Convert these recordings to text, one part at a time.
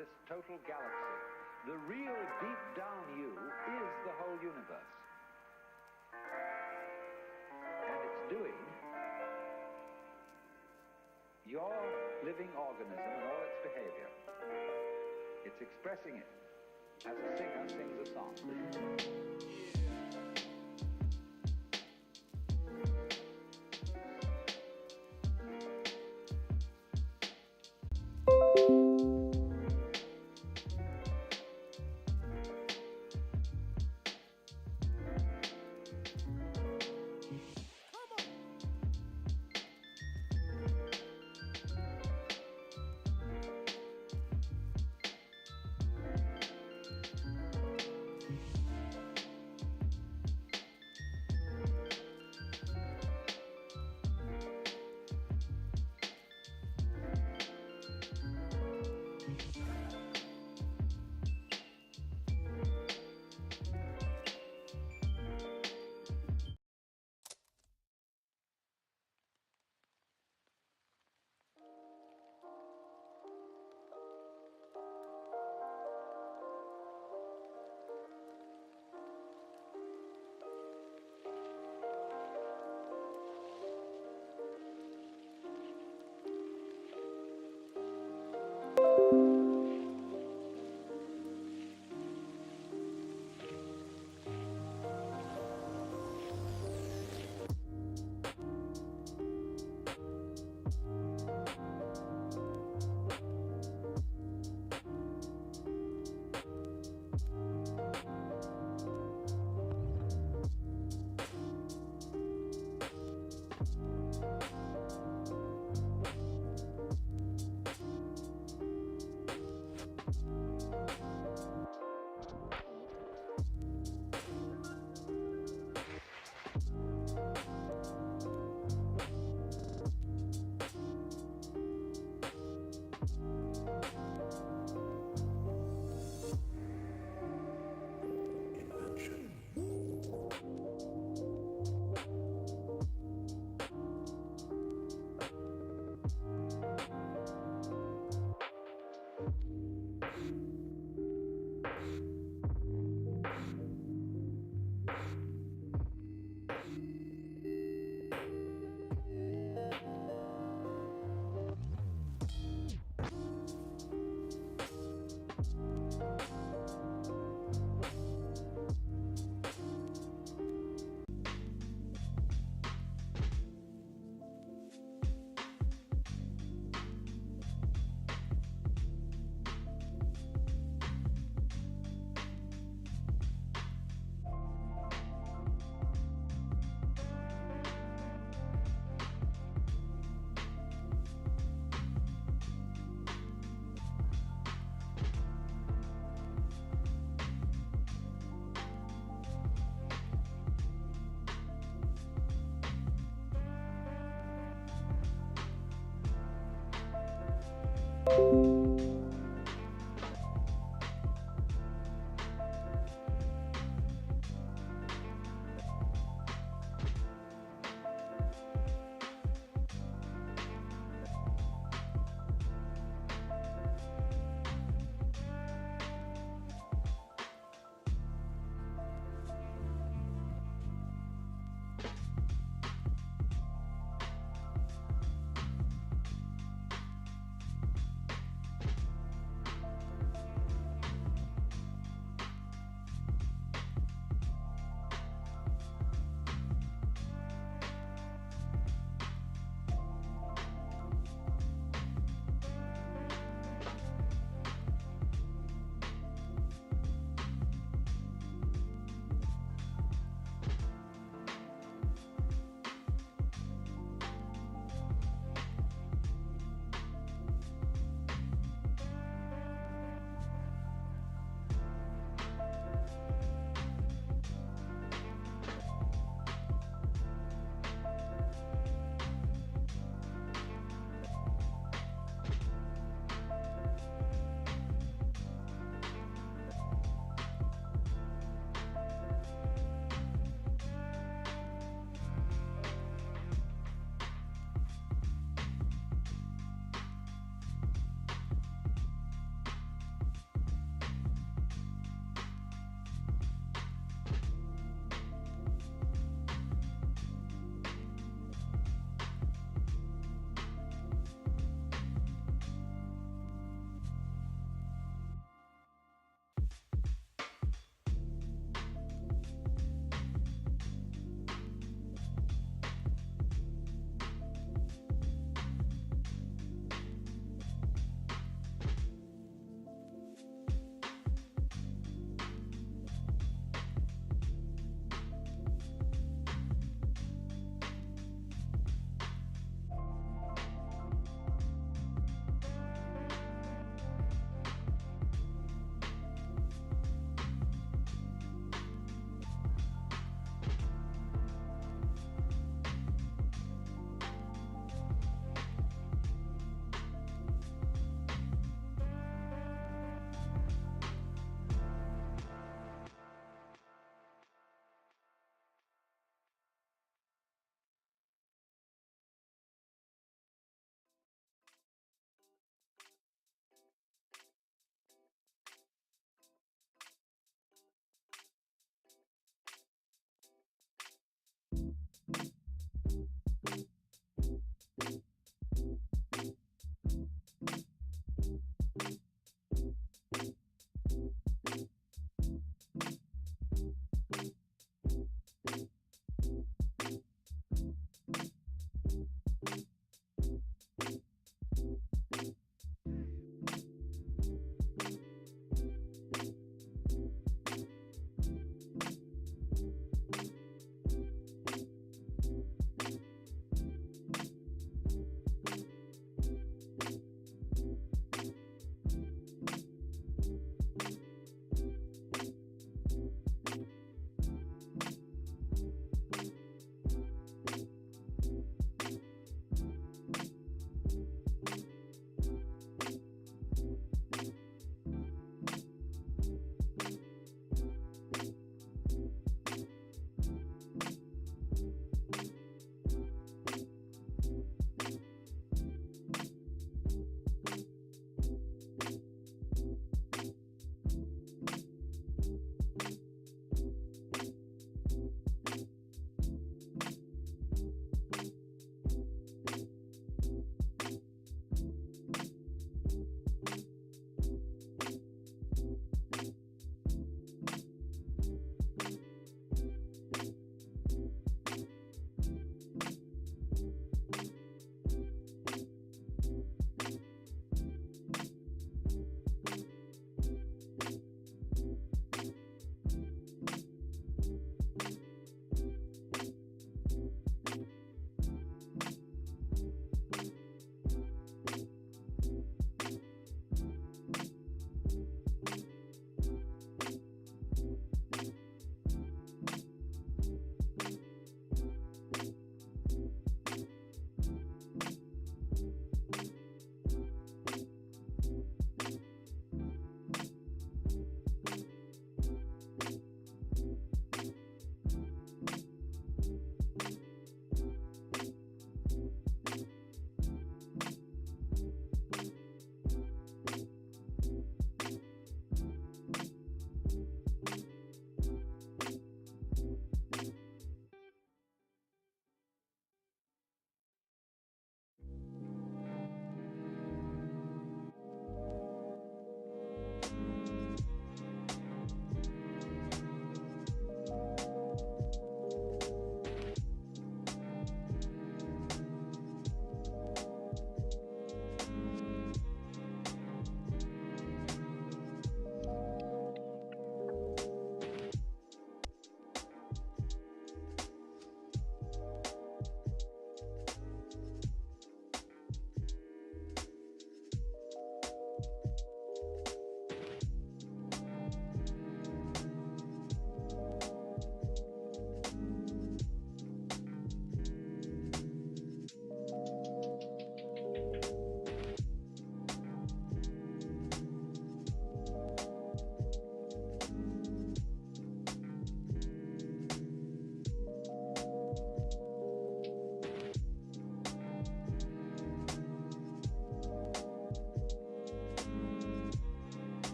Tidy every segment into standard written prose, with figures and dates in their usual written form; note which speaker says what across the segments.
Speaker 1: this total galaxy. The real deep down you is the whole universe. And it's doing your living organism and all its behavior. It's expressing it as a singer sings a song.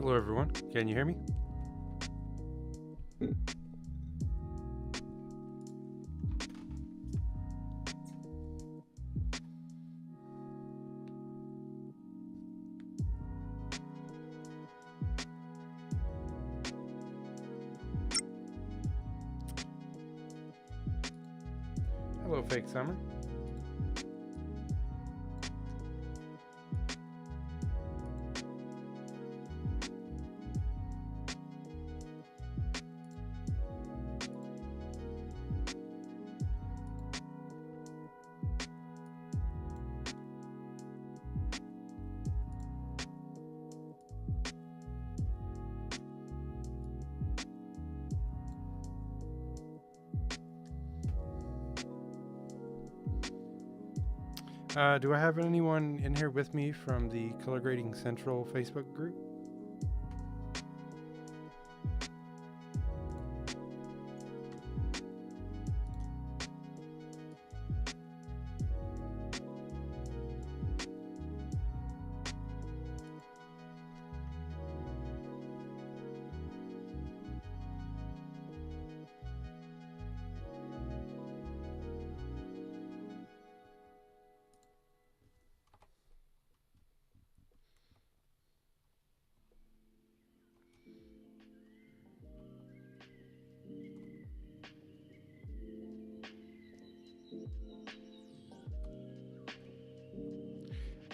Speaker 2: Hello everyone, can you hear me? Hello Fake Summer. Do I have anyone in here with me from the Color Grading Central Facebook group?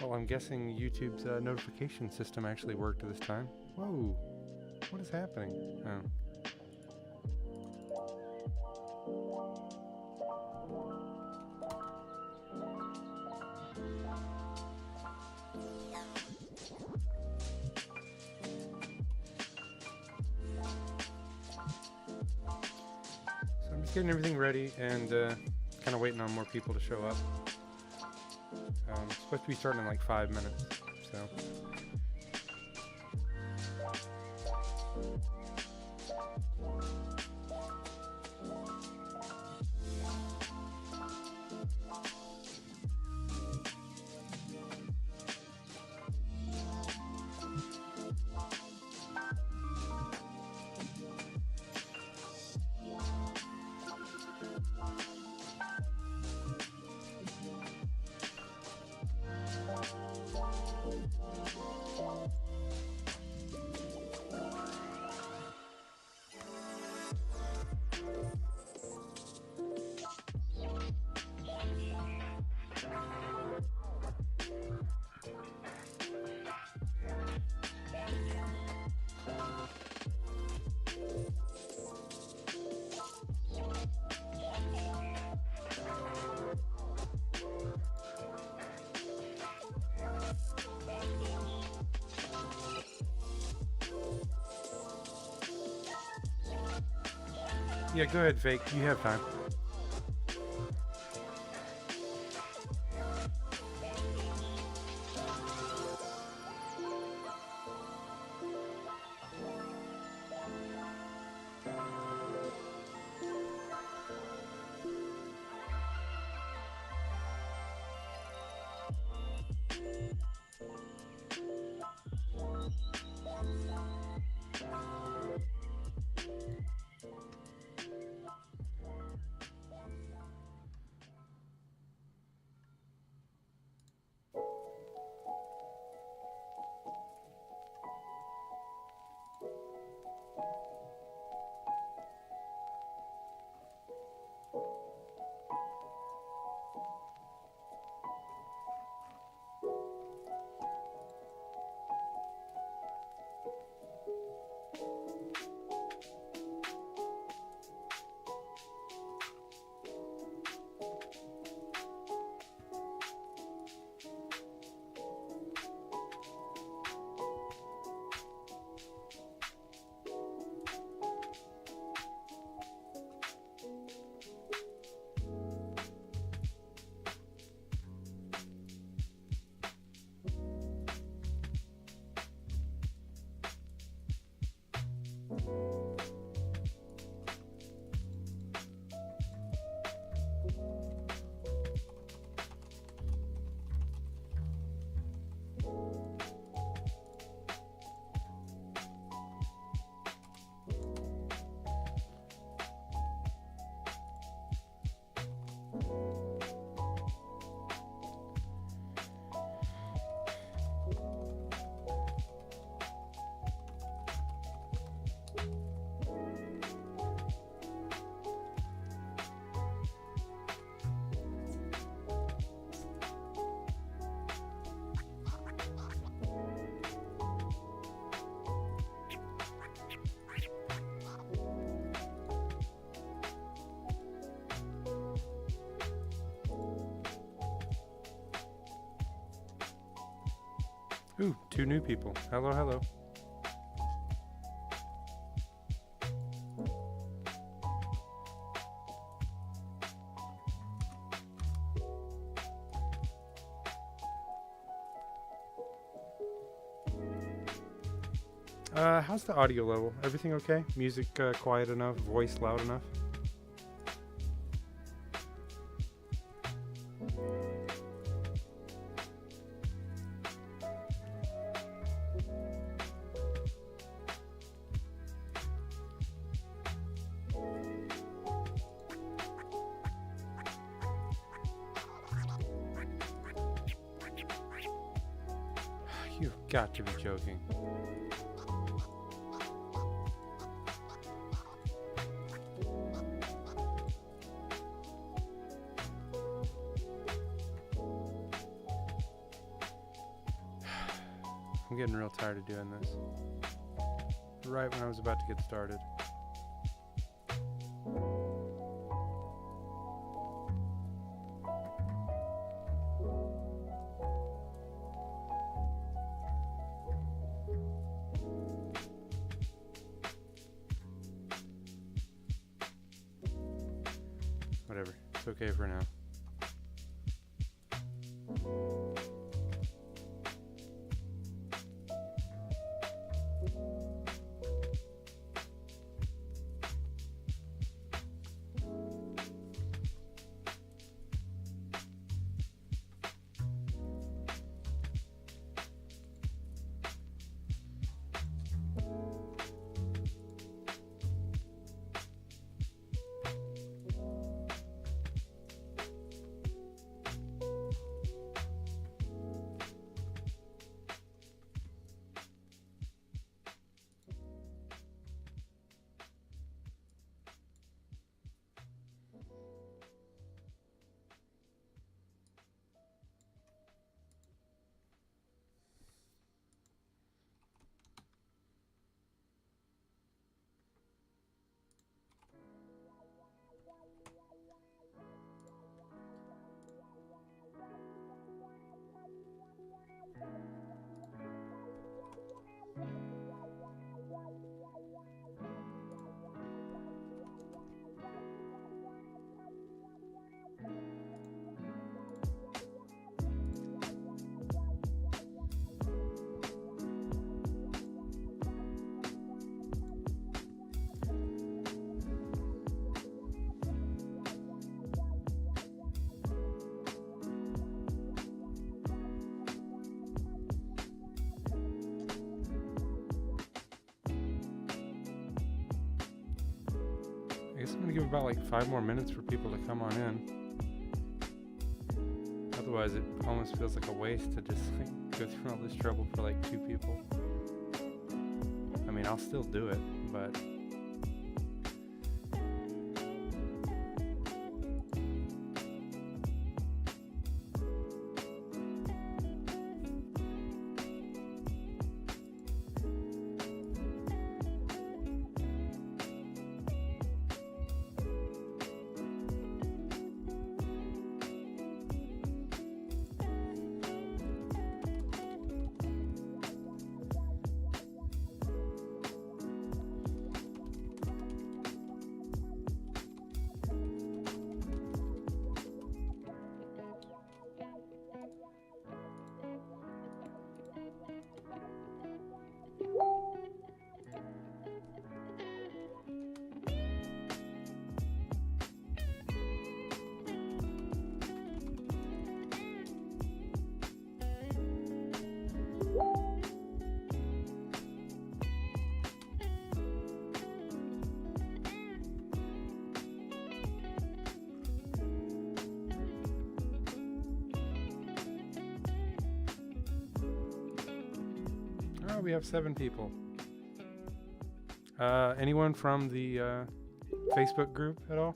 Speaker 2: Well, I'm guessing YouTube's notification system actually worked this time. Whoa, what is happening? Oh. So I'm just getting everything ready and kind of waiting on more people to show up. It's supposed to be starting in like 5 minutes, so. Yeah, go ahead, Fake. You have time. Ooh, 2 new people. Hello, hello. How's the audio level? Everything okay? Music quiet enough? Voice loud enough? You've got to be joking. I'm getting real tired of doing this. Right when I was about to get started. Whatever. It's okay for now. I guess I'm gonna give about like 5 more minutes for people to come on in. Otherwise it almost feels like a waste to just like go through all this trouble for like 2 people. I mean, I'll still do it, but we have 7 people. Anyone from the Facebook group at all?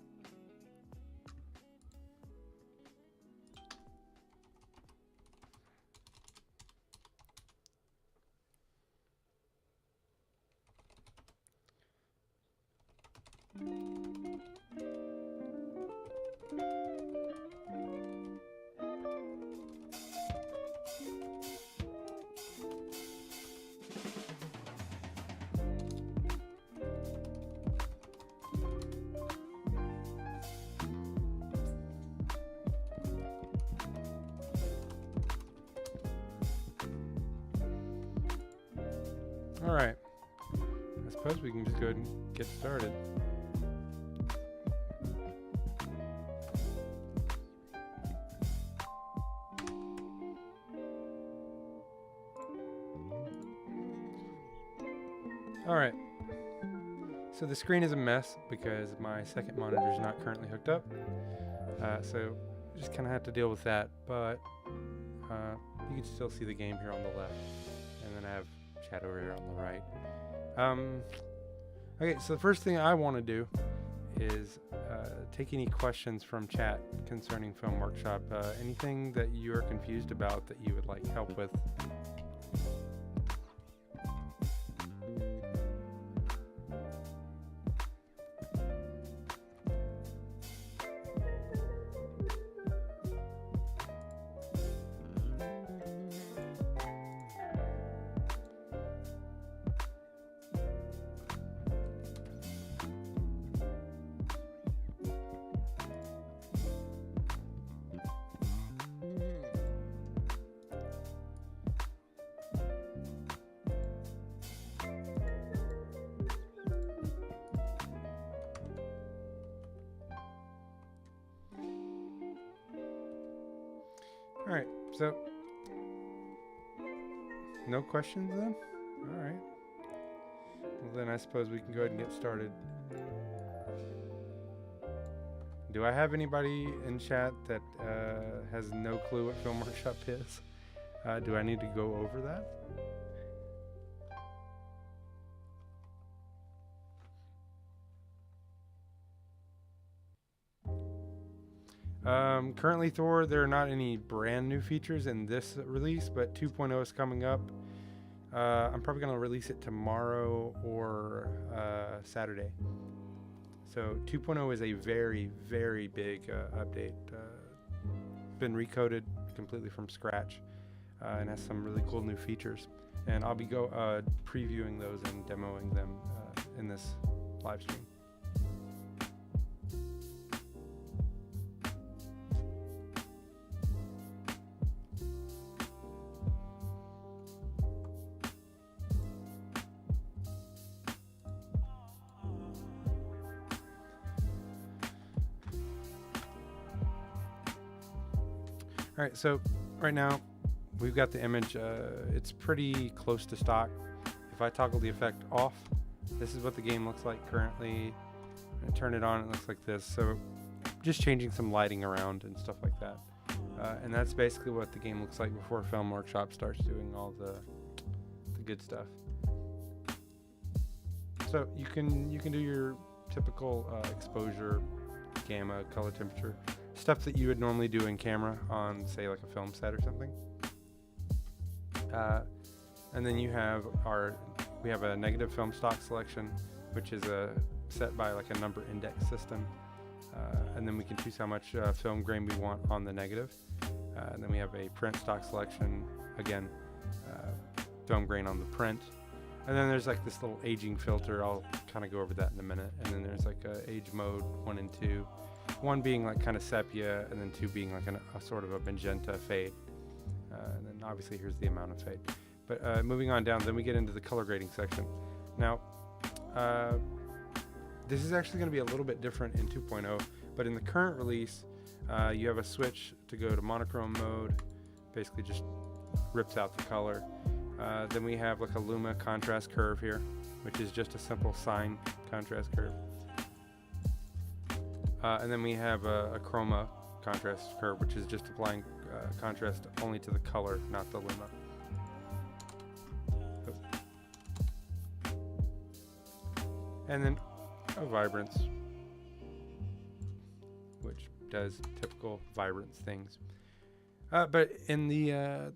Speaker 2: Alright. I suppose we can just go ahead and get started. Alright. So the screen is a mess because my second monitor is not currently hooked up. So just kind of have to deal with that, but you can still see the game here on the left, and then I have chat over here on the right. Okay, so the first thing I want to do is take any questions from chat concerning Film Workshop. Anything that you are confused about that you would like help with. Alright, so no questions then? Alright. Well, then I suppose we can go ahead and get started. Do I have anybody in chat that has no clue what Film Workshop is? Do I need to go over that? Currently, Thor, there are not any brand new features in this release, but 2.0 is coming up. I'm probably going to release it tomorrow or Saturday. So 2.0 is a very, very big update. Been recoded completely from scratch and has some really cool new features. And I'll be previewing those and demoing them in this live stream. Alright, so right now we've got the image, it's pretty close to stock. If I toggle the effect off, this is what the game looks like currently. And turn it on, it looks like this. So just changing some lighting around and stuff like that. And that's basically what the game looks like before Film Workshop starts doing all the good stuff. So you can do your typical exposure, gamma, color temperature. Stuff that you would normally do in camera on, say, like a film set or something. And then we have a negative film stock selection, which is set by like a number index system. And then we can choose how much film grain we want on the negative. And then we have a print stock selection, again, film grain on the print. And then there's like this little aging filter. I'll kind of go over that in a minute. And then there's like age mode 1 and 2. 1 being like kind of sepia, and then 2 being like a sort of a magenta fade. And then obviously here's the amount of fade. But moving on down, then we get into the color grading section. Now, this is actually going to be a little bit different in 2.0, but in the current release, you have a switch to go to monochrome mode. Basically just rips out the color. Then we have like a luma contrast curve here, which is just a simple sine contrast curve. And then we have a chroma contrast curve, which is just applying contrast only to the color, not the luma. And then a vibrance, which does typical vibrance things. But in the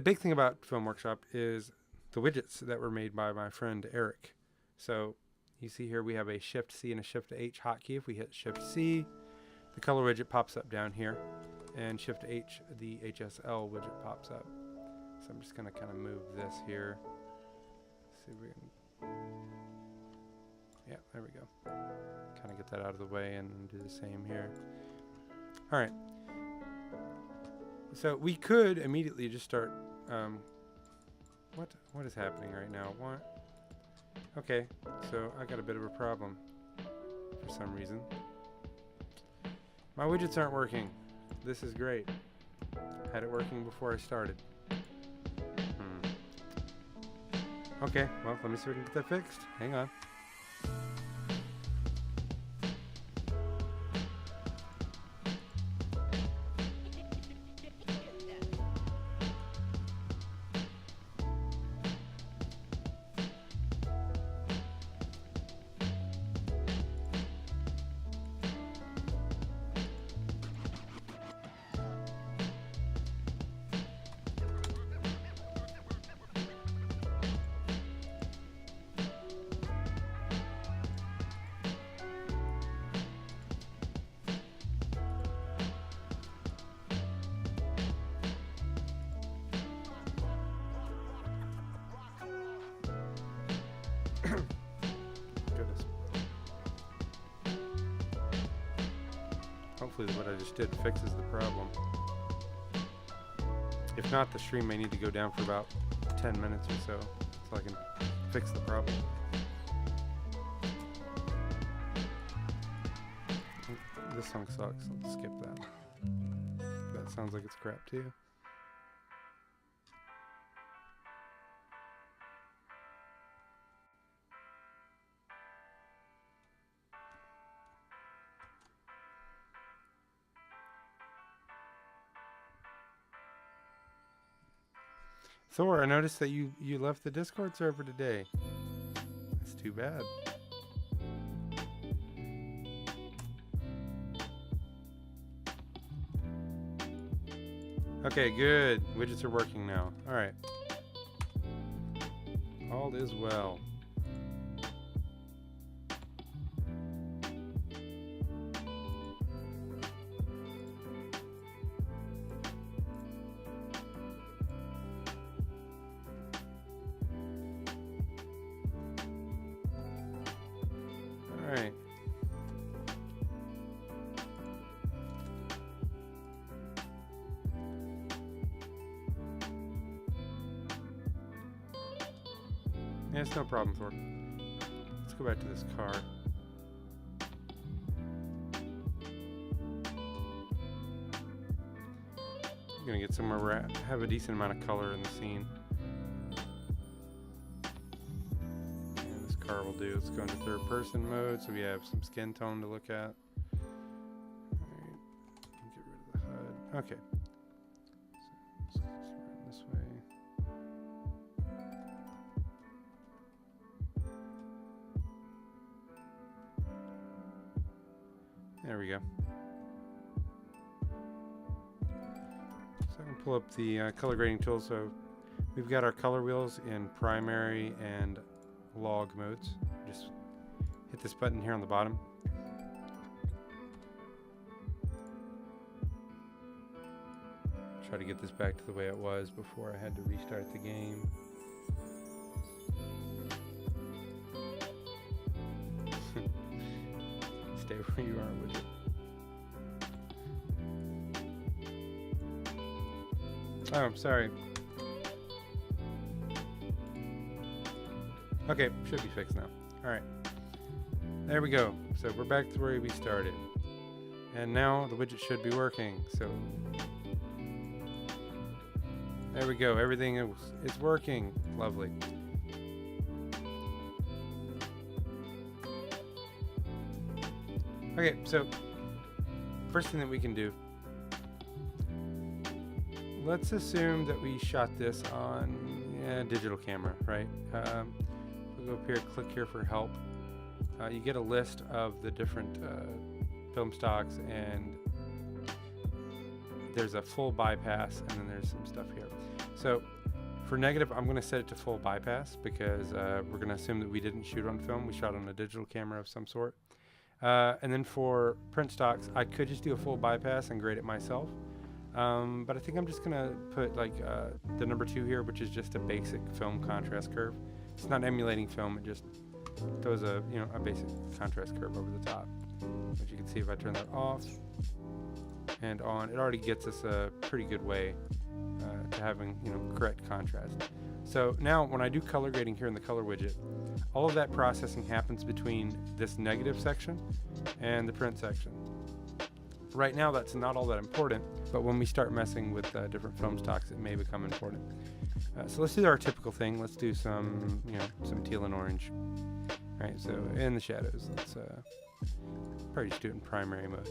Speaker 2: big thing about Film Workshop is the widgets that were made by my friend Eric. So you see here we have a Shift C and a Shift H hotkey. If we hit Shift C, the color widget pops up down here, and Shift H, the HSL widget pops up. So I'm just going to kind of move this here. See if we can. Yeah, there we go. Kind of get that out of the way and do the same here. All right. So we could immediately just start What is happening right now? What? Okay, so I got a bit of a problem for some reason. My widgets aren't working. This is great. Had it working before I started. Okay, well, let me see if we can get that fixed. Hang on. Goodness. Hopefully what I just did fixes the problem. If not, the stream may need to go down for about 10 minutes or so I can fix the problem. This song sucks. Let's skip that. That sounds like it's crap too. Thor, I noticed that you left the Discord server today. That's too bad. Okay, good. Widgets are working now. Alright. All is well. Alright. Yeah, it's no problem, Thor. Let's go back to this car. I'm gonna get somewhere where I have a decent amount of color in the scene. And this car will do. Let's go into third person mode so we have some skin tone to look at. Alright. Get rid of the HUD. Okay. So let's run this way. There we go. So I can pull up the color grading tool. So we've got our color wheels in primary and log modes. Just hit this button here on the bottom. Try to get this back to the way it was before I had to restart the game. Stay where you are with it. Oh, I'm sorry. Okay, should be fixed now. Alright. There we go. So we're back to where we started. And now the widget should be working. So there we go. Everything is working. Lovely. Okay, so first thing that we can do, let's assume that we shot this on a digital camera, right? We'll go up here, click here for help. You get a list of the different film stocks, and there's a full bypass, and then there's some stuff here. So for negative, I'm going to set it to full bypass because we're going to assume that we didn't shoot on film. We shot on a digital camera of some sort. And then for print stocks, I could just do a full bypass and grade it myself. But I think I'm just gonna put like the number 2 here, which is just a basic film contrast curve. It's not emulating film; it just throws a a basic contrast curve over the top. Which you can see if I turn that off and on, it already gets us a pretty good way to having correct contrast. So now when I do color grading here in the color widget, all of that processing happens between this negative section and the print section. Right now that's not all that important, but when we start messing with different film stocks, it may become important. So let's do our typical thing. Let's do some, some teal and orange. All right, so in the shadows, let's probably just do it in primary mode.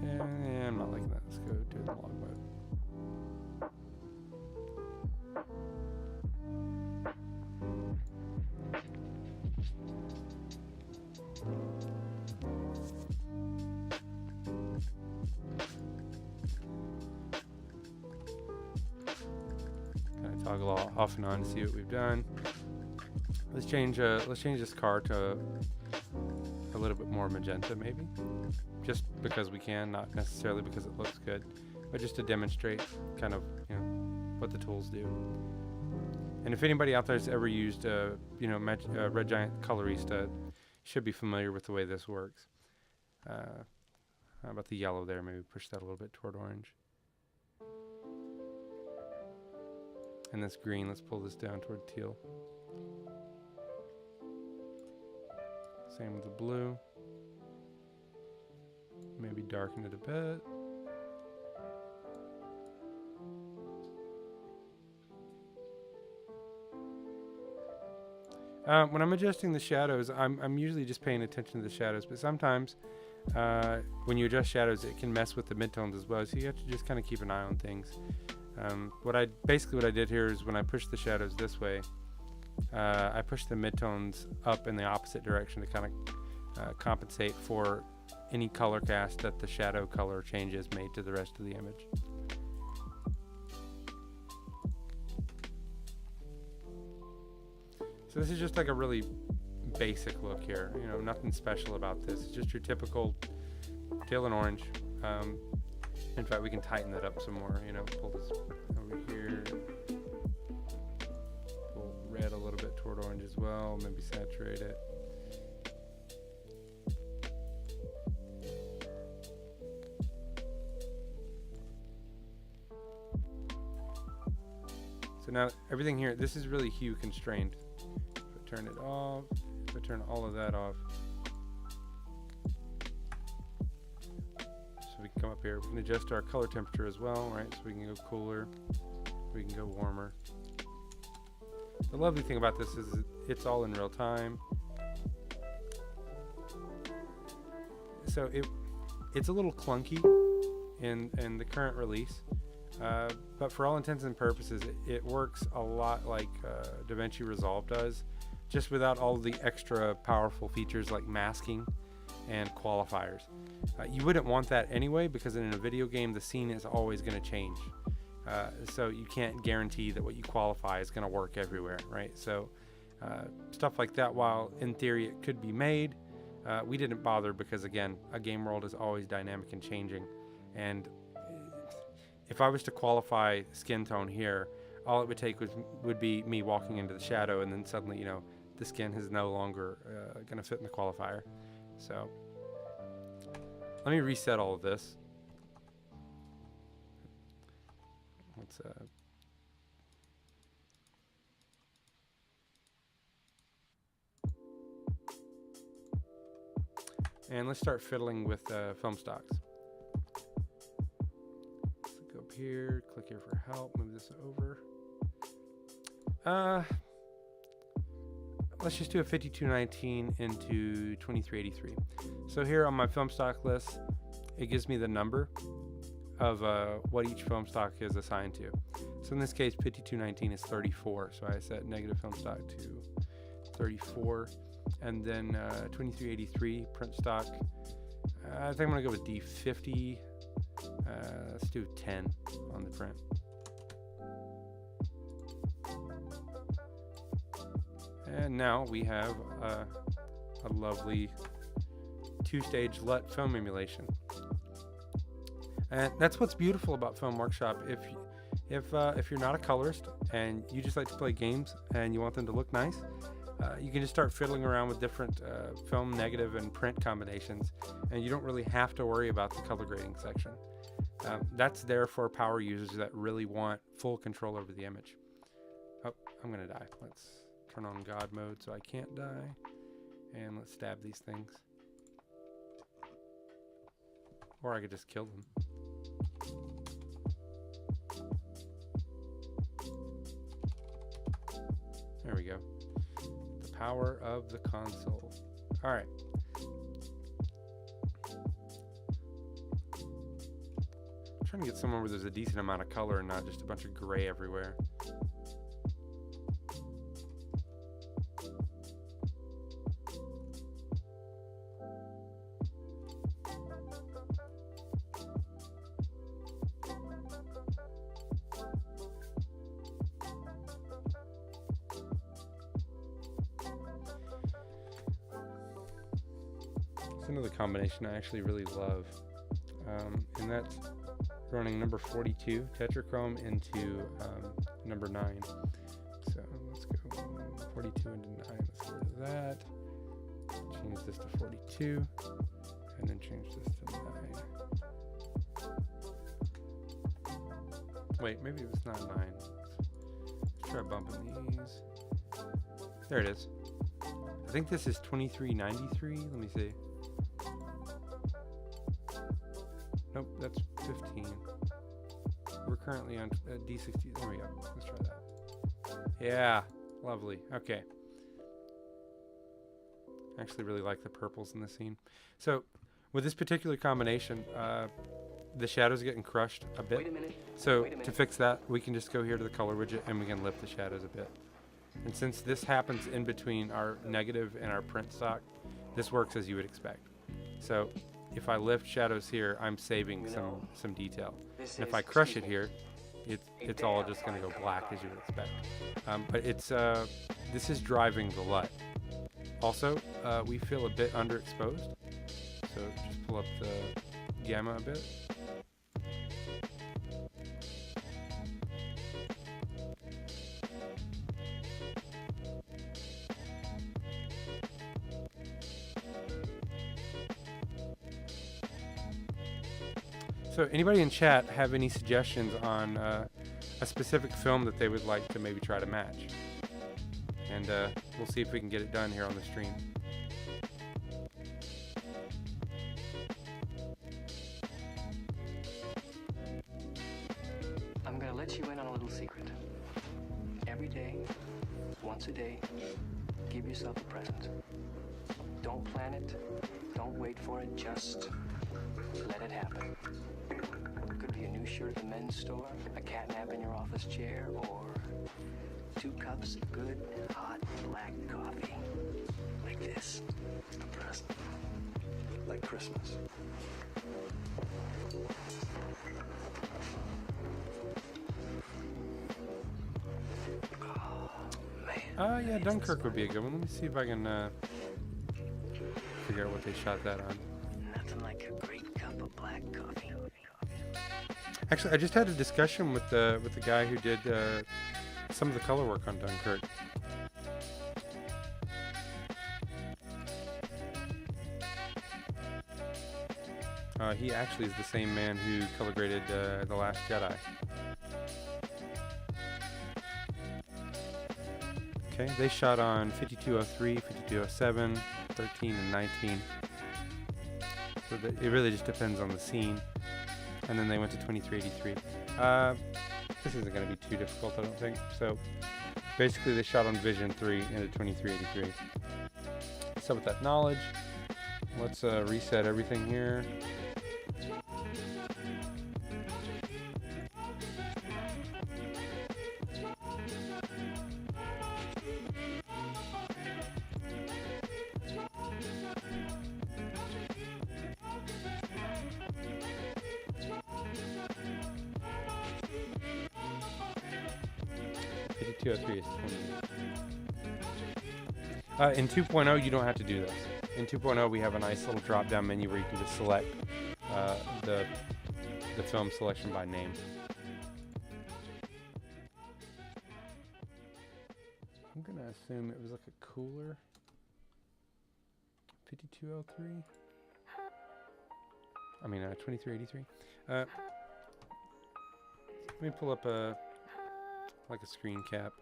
Speaker 2: Yeah, I'm not liking that. Let's go to the log mode. Toggle all off and on to see what we've done. Let's change this car to a little bit more magenta, maybe, just because we can, not necessarily because it looks good, but just to demonstrate kind of what the tools do. And if anybody out there has ever used Red Giant Colorista, should be familiar with the way this works. How about the yellow there? Maybe push that a little bit toward orange. And this green, let's pull this down toward teal. Same with the blue. Maybe darken it a bit. When I'm adjusting the shadows, I'm usually just paying attention to the shadows, but sometimes when you adjust shadows, it can mess with the midtones as well, so you have to just kind of keep an eye on things. What I did here is when I pushed the shadows this way, I pushed the midtones up in the opposite direction to kind of compensate for any color cast that the shadow color changes made to the rest of the image. So this is just like a really basic look here, nothing special about this. It's just your typical teal and orange. In fact, we can tighten that up some more, pull this over here, pull red a little bit toward orange as well, maybe saturate it. So now everything here, this is really hue constrained. If I turn it off, if I turn all of that off, we can come up here. We can adjust our color temperature as well, right? So we can go cooler, we can go warmer. The lovely thing about this is it's all in real time. So it's a little clunky in the current release, but for all intents and purposes, it works a lot like DaVinci Resolve does, just without all the extra powerful features like masking and qualifiers. You wouldn't want that anyway, because in a video game the scene is always going to change, so you can't guarantee that what you qualify is going to work everywhere, right? So stuff like that, while in theory it could be made, we didn't bother because, again, a game world is always dynamic and changing, and if I was to qualify skin tone here, all it would take would be me walking into the shadow, and then suddenly the skin is no longer going to fit in the qualifier. So let me reset all of this. Let's and let's start fiddling with film stocks. Let's go up here, click here for help, move this over. Let's just do a 5219 into 2383. So here on my film stock list, it gives me the number of what each film stock is assigned to. So in this case, 5219 is 34. So I set negative film stock to 34. And then 2383 print stock, I think I'm going to go with D50. Let's do 10 on the print. And now we have a lovely two-stage LUT film emulation. And that's what's beautiful about Film Workshop. If you're not a colorist and you just like to play games and you want them to look nice, you can just start fiddling around with different film, negative, and print combinations, and you don't really have to worry about the color grading section. That's there for power users that really want full control over the image. Oh, I'm gonna die. Let's turn on God mode so I can't die, and let's stab these things. Or I could just kill them. There we go. The power of the console. All right. I'm trying to get somewhere where there's a decent amount of color and not just a bunch of gray everywhere. It's another combination I actually really love, and that's running number 42 tetrachrome into number 9. So let's go 42 into 9. Let's get rid of that. Change this to 42, and then change this to 9. Wait, maybe it was not 9. Let's try bumping these. There it is. I think this is 2393. Let me see. Nope, that's 15. We're currently on D60. There we go. Let's try that. Yeah, lovely. Okay. I actually really like the purples in the scene. So, with this particular combination, the shadows are getting crushed a bit.
Speaker 3: Wait a minute.
Speaker 2: So, to fix that, we can just go here to the color widget and we can lift the shadows a bit. And since this happens in between our negative and our print stock, this works as you would expect. So, if I lift shadows here, I'm saving some detail. And if I crush it here, it's all just going to go black as you would expect. But it's this is driving the LUT. Also, we feel a bit underexposed, so just pull up the gamma a bit. So anybody in chat have any suggestions on a specific film that they would like to maybe try to match? And we'll see if we can get it done here on the stream.
Speaker 3: I'm gonna let you in on a little secret. Every day, once a day, give yourself a present. Don't plan it, don't wait for it, just let it happen. Could be a new shirt at the men's store, a cat nap in your office chair, or 2 cups of good, hot, black coffee. Like this. A present. Like Christmas. Oh, man.
Speaker 2: Yeah, Dunkirk would be a good one. Let me see if I can figure out what they shot that on.
Speaker 3: Nothing like a great cup of black coffee.
Speaker 2: Actually, I just had a discussion with the guy who did some of the color work on Dunkirk. He actually is the same man who color graded The Last Jedi. Okay, they shot on 5203, 5207, 13, and 19. So it really just depends on the scene. And then they went to 2383. This isn't going to be too difficult, I don't think. So basically they shot on Vision 3 into 2383. So with that knowledge, let's reset everything here. is 28. In 2.0, you don't have to do this. In 2.0, we have a nice little drop-down menu where you can just select the film selection by name. I'm gonna assume it was like a cooler. 5203. I mean 2383. Let me pull up a screen cap.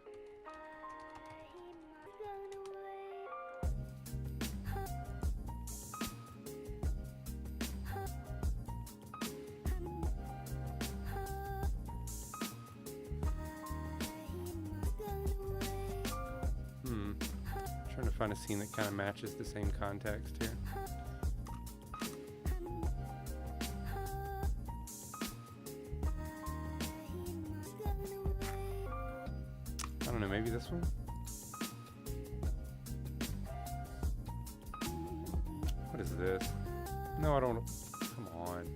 Speaker 2: Trying to find a scene that kind of matches the same context here. I don't know, maybe this one? What is this? No, I don't. Come on.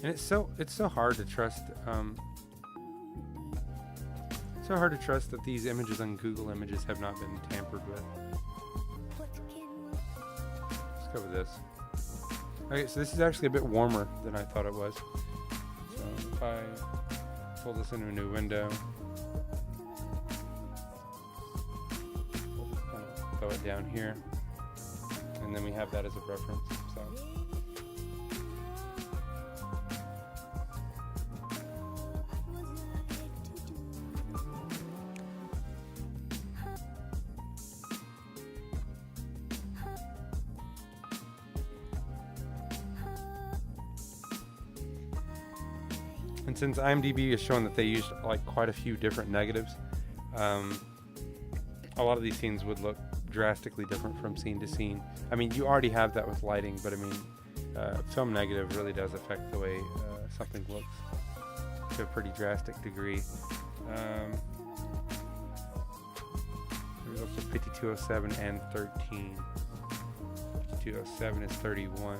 Speaker 2: And it's so hard to trust. So hard to trust that these images on Google Images have not been tampered with. Let's go with this. Okay, so this is actually a bit warmer than I thought it was. So if I pull this into a new window, throw it down here, and then we have that as a reference. So. And since IMDb has shown that they used like quite a few different negatives, a lot of these scenes would look drastically different from scene to scene. I mean, you already have that with lighting, but I mean, film negative really does affect the way something looks to a pretty drastic degree. There's also 5207 and 13. 5207 is 31.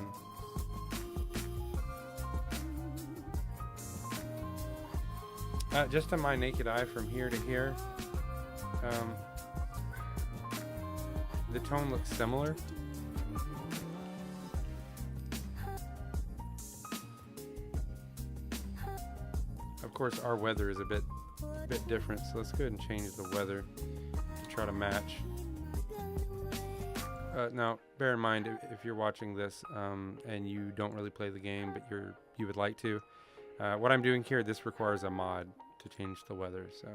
Speaker 2: Just on my naked eye from here to here, the tone looks similar. Of course, our weather is a bit different, so let's go ahead and change the weather to try to match. Now, bear in mind, if you're watching this and you don't really play the game, but you would like to, what I'm doing here, this requires a mod to change the weather, so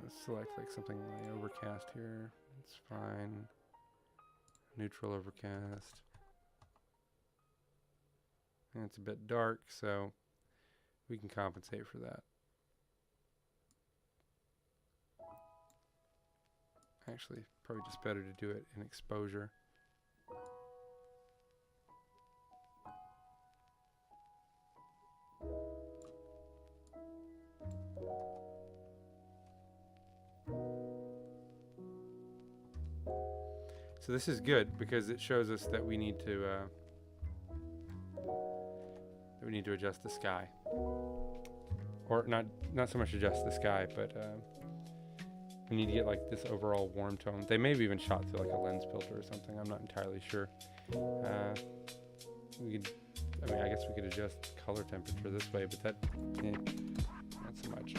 Speaker 2: let's select like something like overcast here. It's fine. Neutral overcast. And it's a bit dark, so we can compensate for that. Actually, probably just better to do it in exposure. So this is good because it shows us that we need to adjust the sky, or not so much adjust the sky, but we need to get like this overall warm tone. They may have even shot through like a lens filter or something. I'm not entirely sure. I guess we could adjust color temperature this way, but not so much.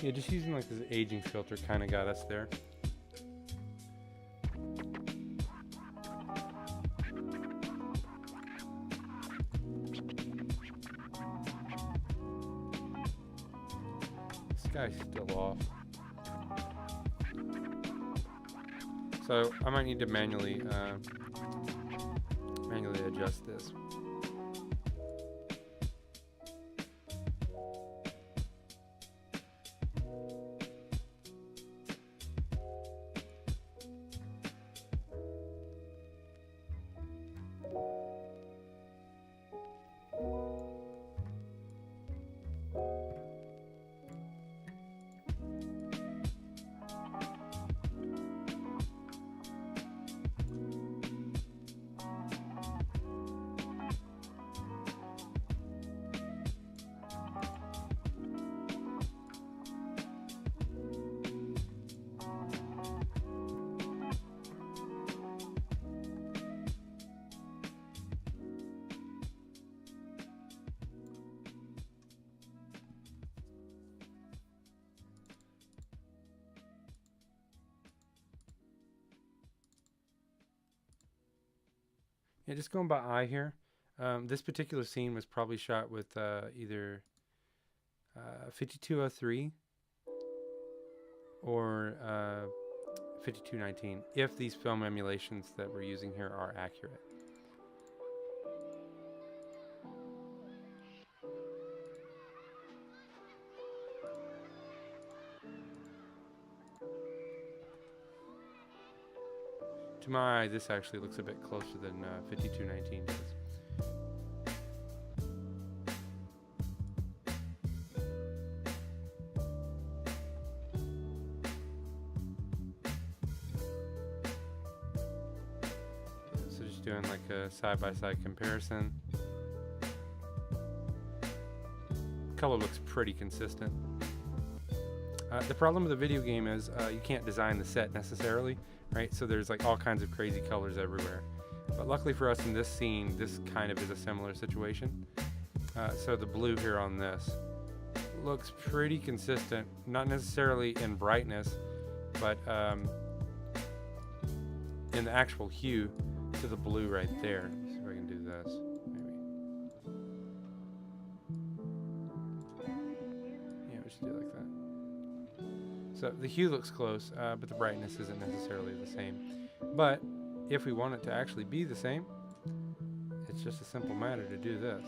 Speaker 2: Yeah, just using like this aging filter kind of got us there. This guy's still off. So I might need to manually adjust this. Yeah, just going by eye here. This particular scene was probably shot with either 5203 or 5219, if these film emulations that we're using here are accurate. To my eye, this actually looks a bit closer than 5219 does. So just doing like a side-by-side comparison. Color looks pretty consistent. The problem with the video game is you can't design the set necessarily, right? So there's like all kinds of crazy colors everywhere. But luckily for us in this scene, this kind of is a similar situation. So the blue here on this looks pretty consistent, not necessarily in brightness, but in the actual hue to the blue right there. Let's see if I can do this, maybe. Yeah, we should do it like that. So the hue looks close, but the brightness isn't necessarily the same. But if we want it to actually be the same, it's just a simple matter to do this.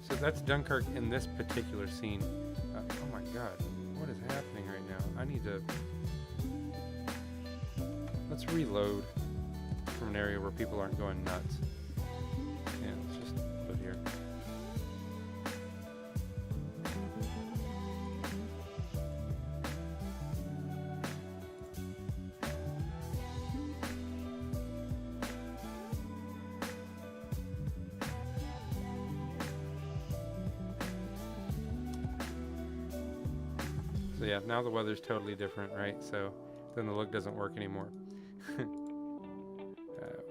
Speaker 2: So that's Dunkirk in this particular scene. Oh my god, what is happening right now? I need to... Let's reload from an area where people aren't going nuts. Yeah, let's just put here. So yeah, now the weather's totally different, right? So then the look doesn't work anymore.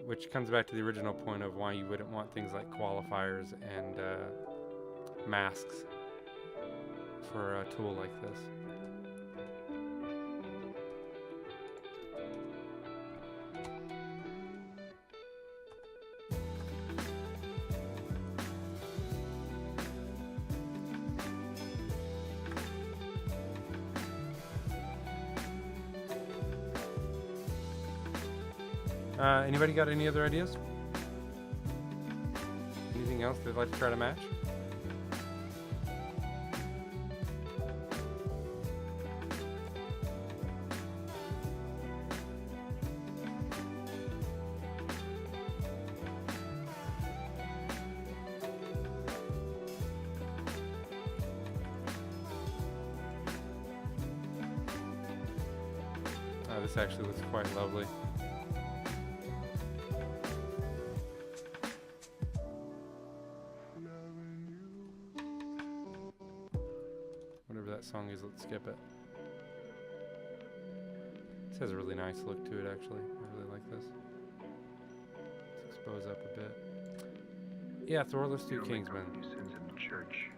Speaker 2: Which comes back to the original point of why you wouldn't want things like qualifiers and masks for a tool like this. Anybody got any other ideas? Anything else they'd like to try to match? This actually looks quite lovely. Whatever that song is, let's skip it. This has a really nice look to it, actually. I really like this. Let's expose up a bit. Yeah, Thor, let's do Kingsman.
Speaker 4: You sins in the church.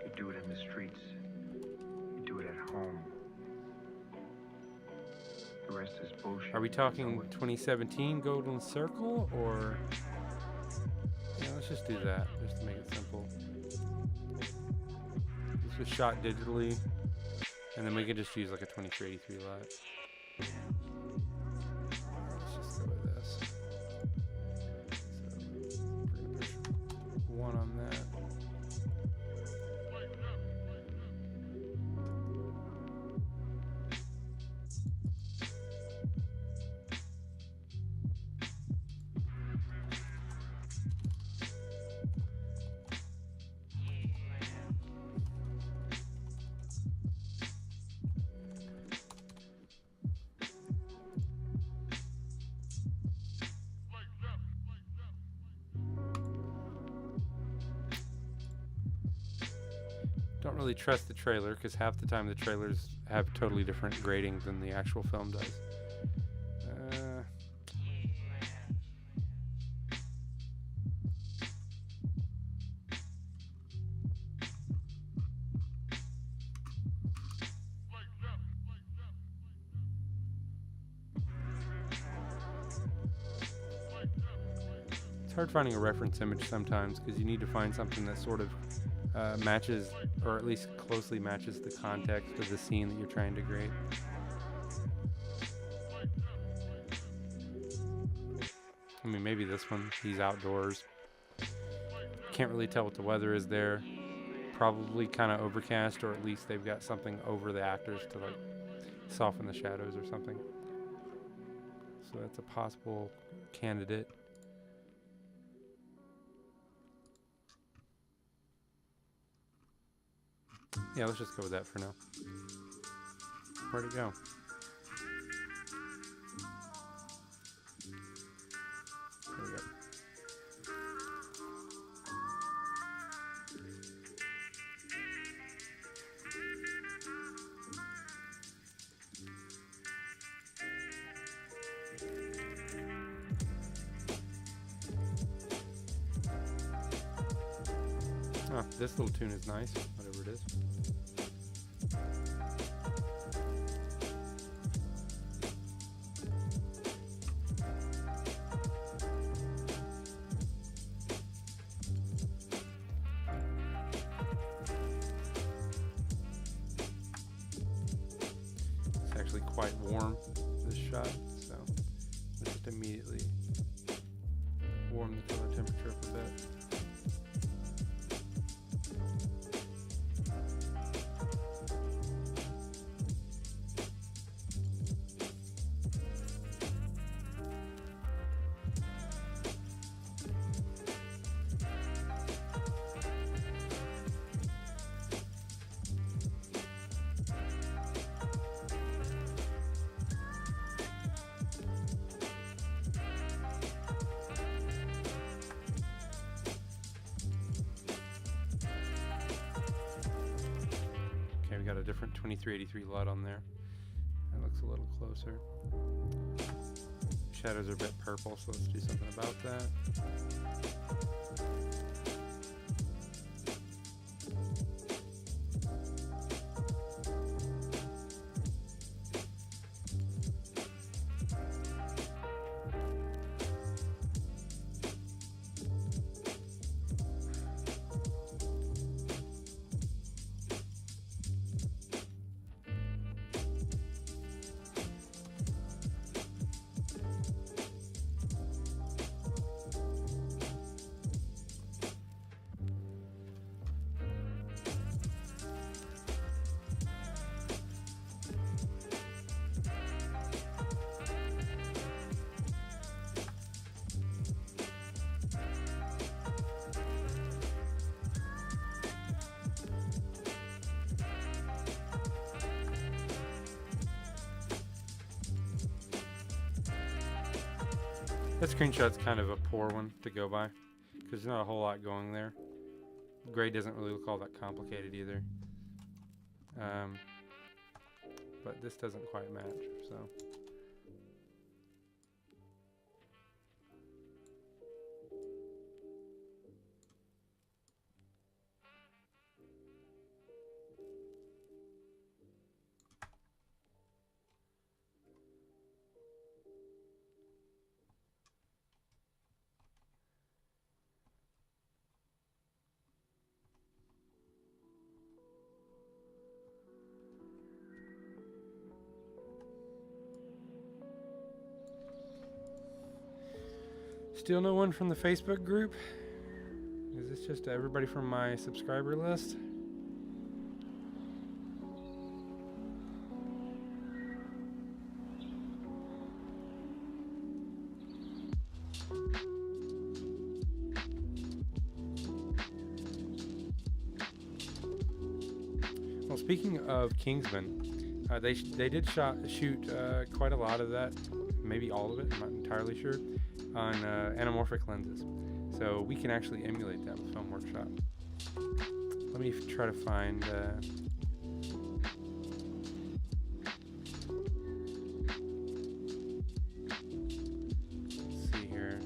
Speaker 4: You do it in the streets. You do it at home.
Speaker 5: The rest is bullshit.
Speaker 2: Are we talking 2017 Golden Circle, or... Yeah, let's just do that, just to make it simple. This was shot digitally, and then we can just use like a 2383 light. Let's just go with this. So, we're gonna push 1 on that. Don't really trust the trailer because half the time the trailers have totally different grading than the actual film does. It's hard finding a reference image sometimes because you need to find something that sort of matches, or at least closely matches, the context of the scene that you're trying to grade. I mean, maybe this one, he's outdoors. Can't really tell what the weather is there. Probably kind of overcast, or at least they've got something over the actors to like soften the shadows or something. So that's a possible candidate. Yeah, let's just go with that for now. Where'd it go? There we go. Oh, this little tune is nice, whatever it is. It's actually quite warm, this shot, so let's just immediately warm the color temperature up a bit. We got a different 2383 LUT on there. That looks a little closer. Shadows are a bit purple, so let's do something about that. That screenshot's kind of a poor one to go by, because there's not a whole lot going there. Gray doesn't really look all that complicated either. But this doesn't quite match, so. Still no one from the Facebook group? Is this just everybody from my subscriber list? Well, speaking of Kingsman, they did shoot quite a lot of that, maybe all of it, I'm not entirely sure, on anamorphic lenses. So we can actually emulate that with Film Workshop. Let me try to find... let's see here.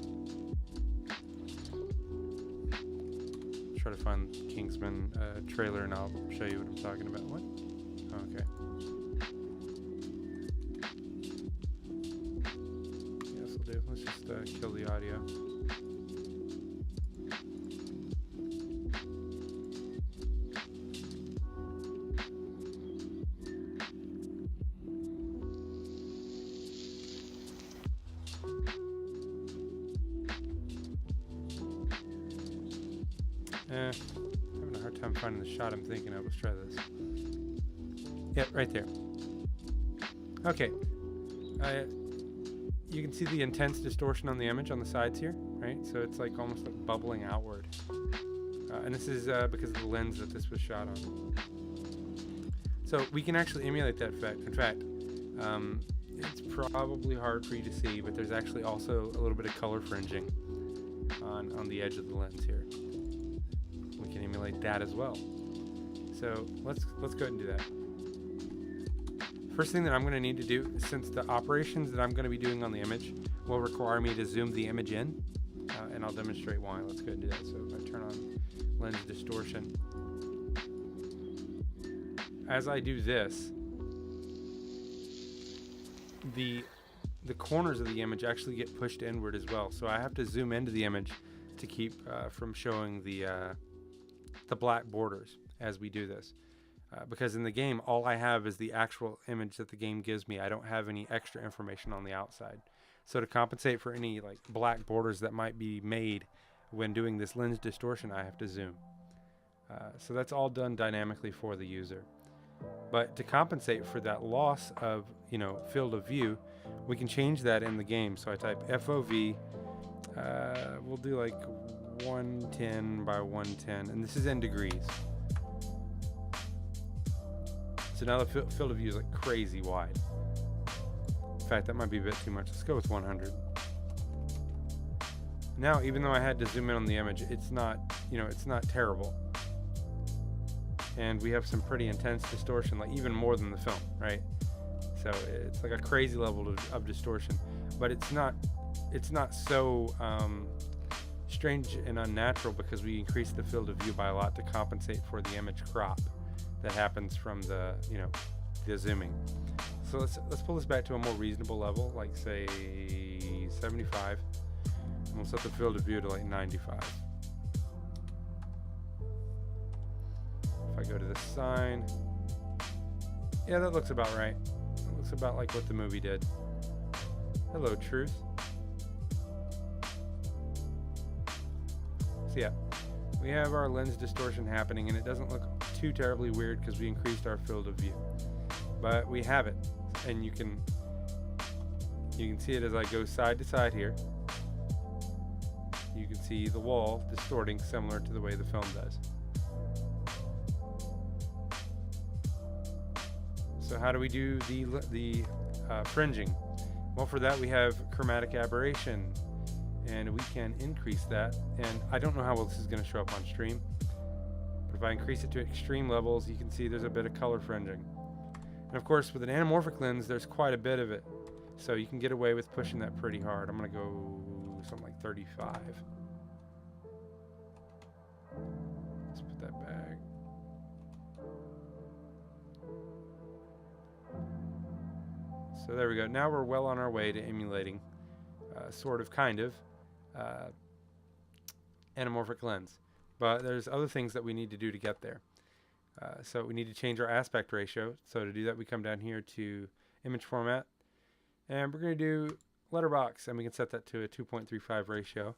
Speaker 2: Try to find Kingsman trailer and I'll show you what I'm talking about. What? Oh, okay. Yes, will do. Let's just kill the audio. Having a hard time finding the shot I'm thinking of. Let's try this. Yep, right there. Okay. You can see the intense distortion on the image on the sides here, right? So it's like almost like bubbling outward. And this is because of the lens that this was shot on. So we can actually emulate that effect. In fact, it's probably hard for you to see, but there's actually also a little bit of color fringing on the edge of the lens here. We can emulate that as well. So let's go ahead and do that. First thing that I'm going to need to do, since the operations that I'm going to be doing on the image will require me to zoom the image in, and I'll demonstrate why. Let's go ahead and do that. So if I turn on lens distortion, as I do this, the corners of the image actually get pushed inward as well. So I have to zoom into the image to keep from showing the black borders as we do this. Because in the game, all I have is the actual image that the game gives me. I don't have any extra information on the outside. So to compensate for any like black borders that might be made when doing this lens distortion, I have to zoom. So that's all done dynamically for the user. But to compensate for that loss of, field of view, we can change that in the game. So I type FOV, we'll do like 110 by 110, and this is in degrees. So now the field of view is like crazy wide. In fact, that might be a bit too much. Let's go with 100. Now, even though I had to zoom in on the image, it's not terrible. And we have some pretty intense distortion, like even more than the film, right? So it's like a crazy level of distortion, but it's not so strange and unnatural because we increase the field of view by a lot to compensate for the image crop that happens from the zooming. So let's pull this back to a more reasonable level, like say 75, and we'll set the field of view to like 95. If I go to the sign, yeah, that looks about right. It looks about like what the movie did. Hello, truth. So yeah, we have our lens distortion happening, and it doesn't look too terribly weird because we increased our field of view. But we have it, and you can see it as I go side to side here. You can see the wall distorting similar to the way the film does. So how do we do the fringing? Well, for that we have chromatic aberration, and we can increase that. And I don't know how well this is going to show up on stream, but if I increase it to extreme levels, you can see there's a bit of color fringing. And of course, with an anamorphic lens, there's quite a bit of it, so you can get away with pushing that pretty hard. I'm going to go something like 35. Let's put that back. So there we go. Now we're well on our way to emulating, kind of, anamorphic lens. But there's other things that we need to do to get there. So we need to change our aspect ratio. So to do that, we come down here to image format, and we're going to do letterbox, and we can set that to a 2.35 ratio.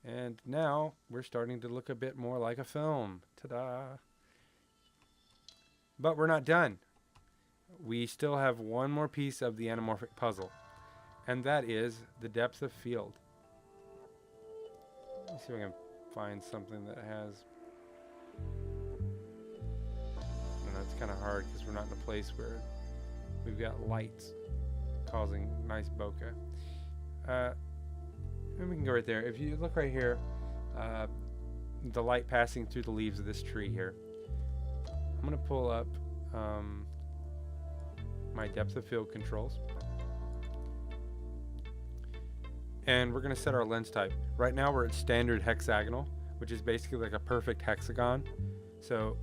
Speaker 2: And now we're starting to look a bit more like a film. Ta-da! But we're not done. We still have one more piece of the anamorphic puzzle, and that is the depth of field. Let's see if I can find something that has... And that's kind of hard because we're not in a place where we've got lights causing nice bokeh. Maybe we can go right there. If you look right here, the light passing through the leaves of this tree here. I'm going to pull up my depth of field controls. And we're going to set our lens type. Right now we're at standard hexagonal, which is basically like a perfect hexagon. So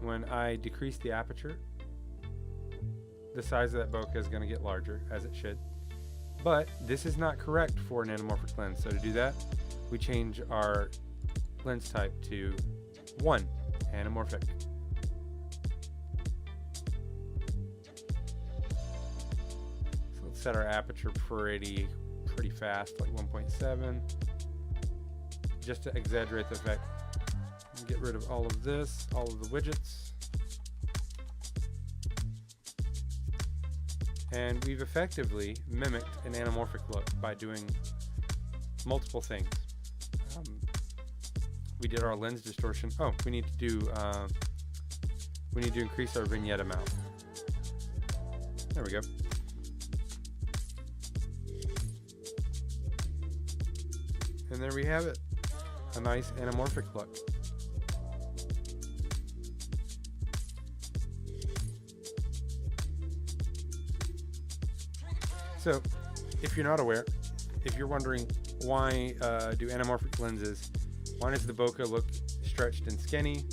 Speaker 2: when I decrease the aperture, the size of that bokeh is going to get larger, as it should. But this is not correct for an anamorphic lens. So to do that, we change our lens type to 1, anamorphic. So let's set our aperture pretty fast, like 1.7, just to exaggerate the effect. Get rid of all of this, all of the widgets. And we've effectively mimicked an anamorphic look by doing multiple things. We did our lens distortion. Oh, we need to increase our vignette amount. There we go. And there we have it. A nice anamorphic look. So, if you're not aware, if you're wondering why do anamorphic lenses, why does the bokeh look stretched and skinny,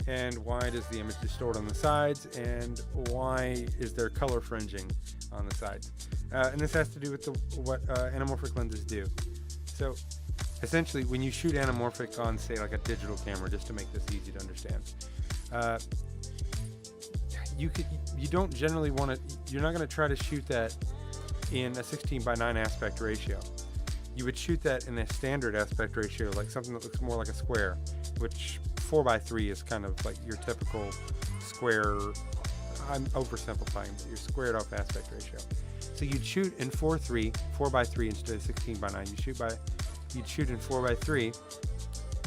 Speaker 2: and why does the image distort on the sides, and why is there color fringing on the sides? And this has to do with what anamorphic lenses do. So, essentially, when you shoot anamorphic on, say, like a digital camera, just to make this easy to understand, you don't generally want to. You're not going to try to shoot that in a 16:9 aspect ratio. You would shoot that in a standard aspect ratio, like something that looks more like a square, which 4:3 is kind of like your typical square. I'm oversimplifying, but your squared off aspect ratio. So you'd shoot in 4:3 instead of 16:9. You'd shoot in 4:3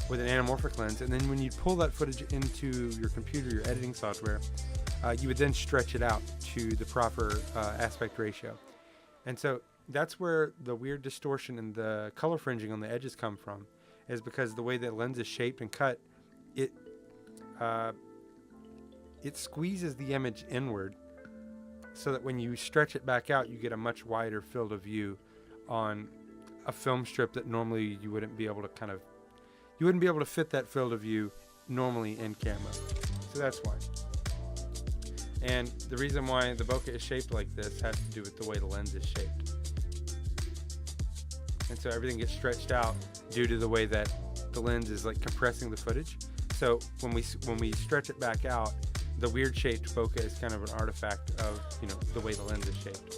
Speaker 2: with an anamorphic lens, and then when you pull that footage into your computer, your editing software, you would then stretch it out to the proper aspect ratio. And so that's where the weird distortion and the color fringing on the edges come from, is because the way that lens is shaped and cut, it squeezes the image inward, so that when you stretch it back out, you get a much wider field of view on a film strip that normally you wouldn't be able to fit that field of view normally in camera. So that's why. And the reason why the bokeh is shaped like this has to do with the way the lens is shaped. And so everything gets stretched out due to the way that the lens is like compressing the footage. So when we stretch it back out, the weird shaped bokeh is kind of an artifact of, the way the lens is shaped.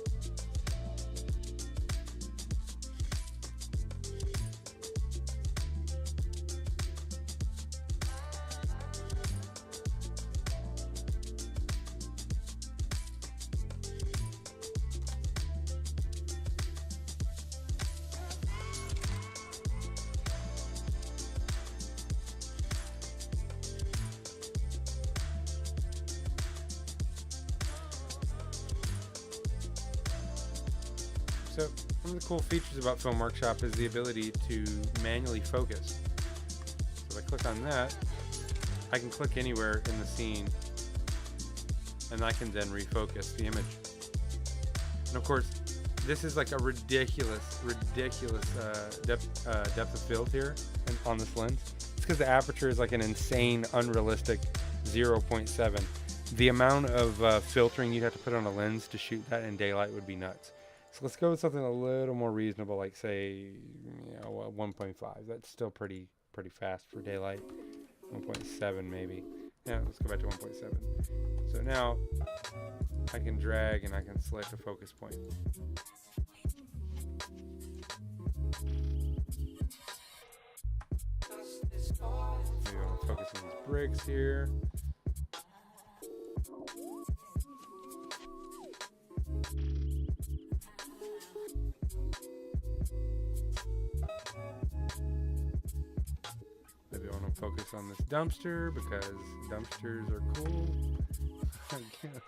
Speaker 2: So one of the cool features about Film Workshop is the ability to manually focus. So if I click on that, I can click anywhere in the scene, and I can then refocus the image. And of course, this is like a ridiculous depth of field here on this lens. It's because the aperture is like an insane, unrealistic 0.7. The amount of filtering you'd have to put on a lens to shoot that in daylight would be nuts. So let's go with something a little more reasonable, like say, 1.5. That's still pretty fast for daylight. 1.7 maybe. Yeah, let's go back to 1.7. So now I can drag and I can select a focus point. Maybe I want to focus on these bricks here. Maybe I want to focus on this dumpster because dumpsters are cool. I guess.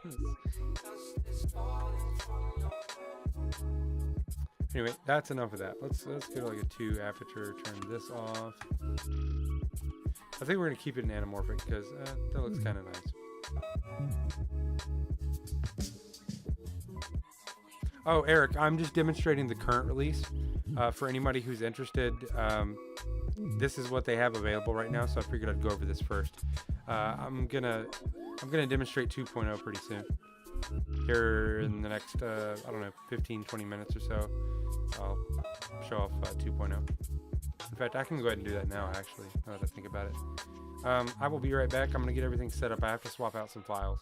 Speaker 2: Anyway, that's enough of that. Let's go to like a 2 aperture, turn this off. I think we're going to keep it in anamorphic because that looks kind of nice. Oh, Eric, I'm just demonstrating the current release. For anybody who's interested, this is what they have available right now, so I figured I'd go over this first. I'm gonna demonstrate 2.0 pretty soon. Here in the next, I don't know, 15-20 minutes or so, I'll show off 2.0. In fact, I can go ahead and do that now, actually, now that I think about it. I will be right back. I'm going to get everything set up. I have to swap out some files.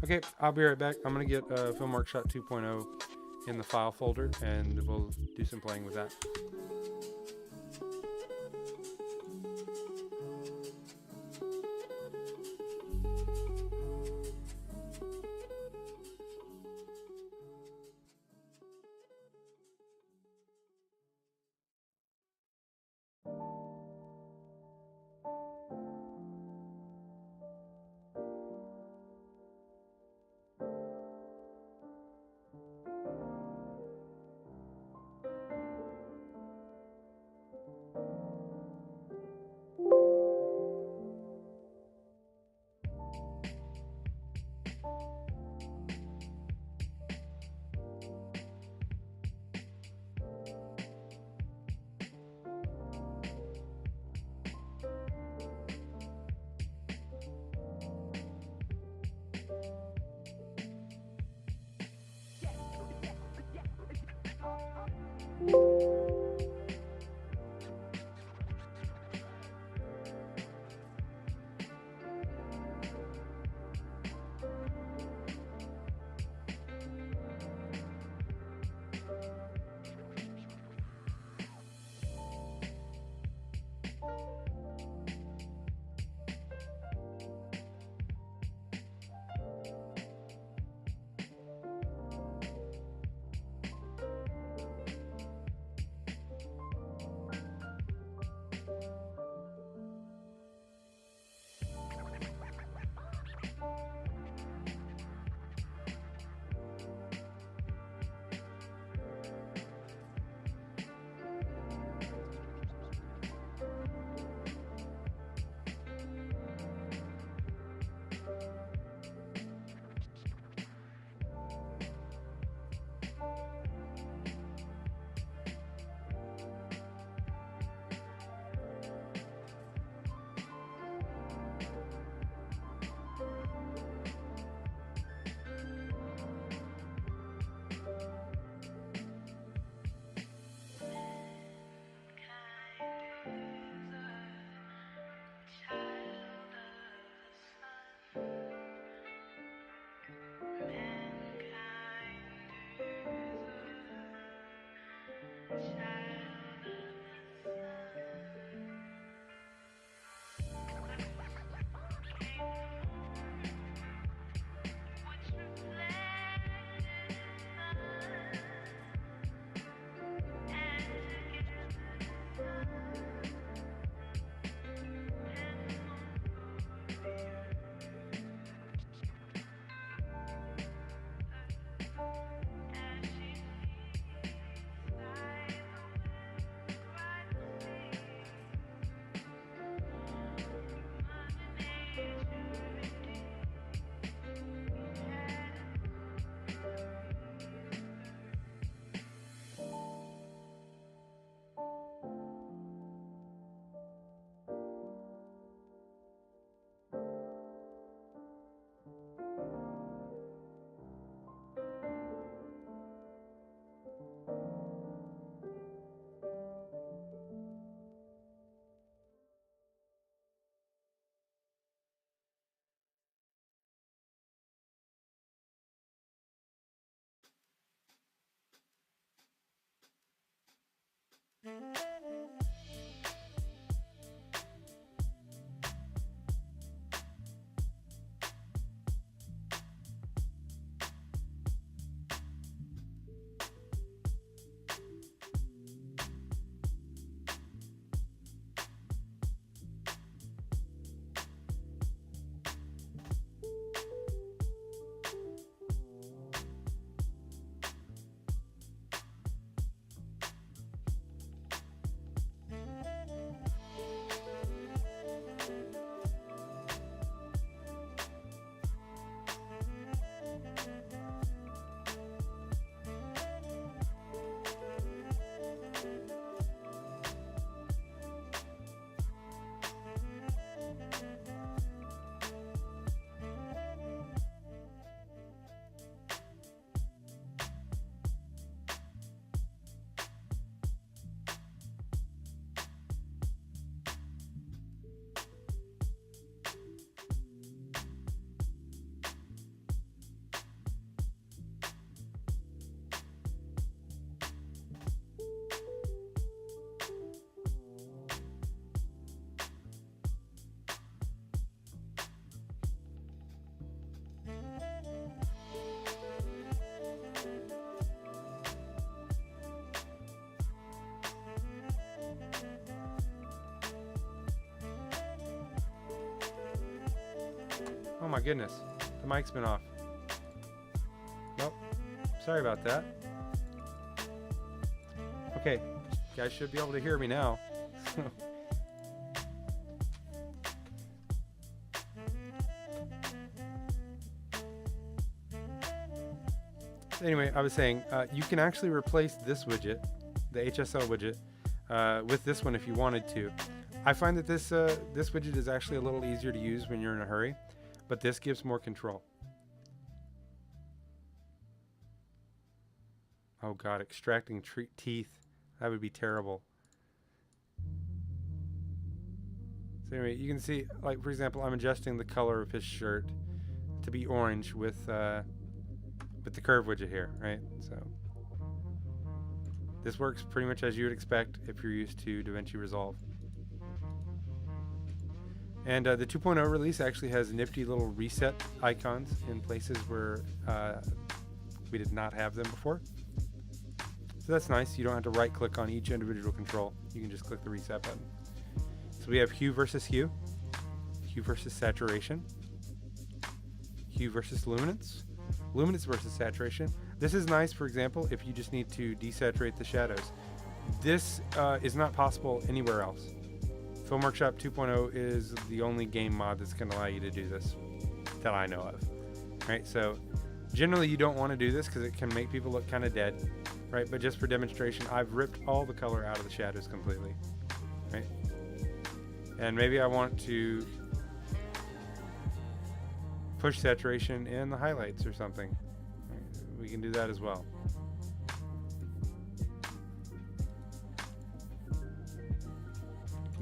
Speaker 2: Okay, I'll be right back. I'm going to get Film Workshop 2.0 in the file folder, and we'll do some playing with that. Oh my goodness, the mic's been off. Well, sorry about that. Okay, you guys should be able to hear me now. Anyway, I was saying, you can actually replace this widget, the HSL widget, with this one if you wanted to. I find that this widget is actually a little easier to use when you're in a hurry, but this gives more control. Oh god, extracting teeth. That would be terrible. So anyway, you can see, like for example, I'm adjusting the color of his shirt to be orange with the curve widget here, right? So this works pretty much as you would expect if you're used to DaVinci Resolve. And the 2.0 release actually has nifty little reset icons in places where we did not have them before. So that's nice. You don't have to right click on each individual control. You can just click the reset button. So we have hue versus hue, hue versus saturation, hue versus luminance, luminance versus saturation. This is nice, for example, if you just need to desaturate the shadows. This is not possible anywhere else. Film Workshop 2.0 is the only game mod that's going to allow you to do this that I know of. Right? So generally you don't want to do this because it can make people look kind of dead, right? But just for demonstration, I've ripped all the color out of the shadows completely, right? And maybe I want to push saturation in the highlights or something. Right? We can do that as well.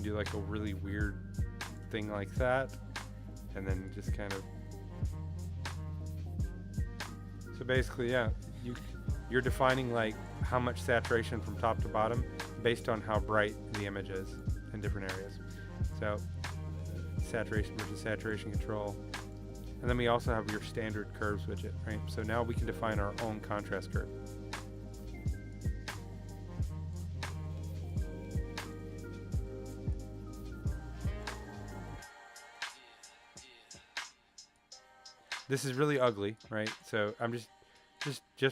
Speaker 2: Do like a really weird thing like that, and then just kind of, so basically, yeah, you're defining like how much saturation from top to bottom based on how bright the image is in different areas. So saturation versus saturation control, and then we also have your standard curves widget, right? So now we can define our own contrast curve. This is really ugly, right? So I'm just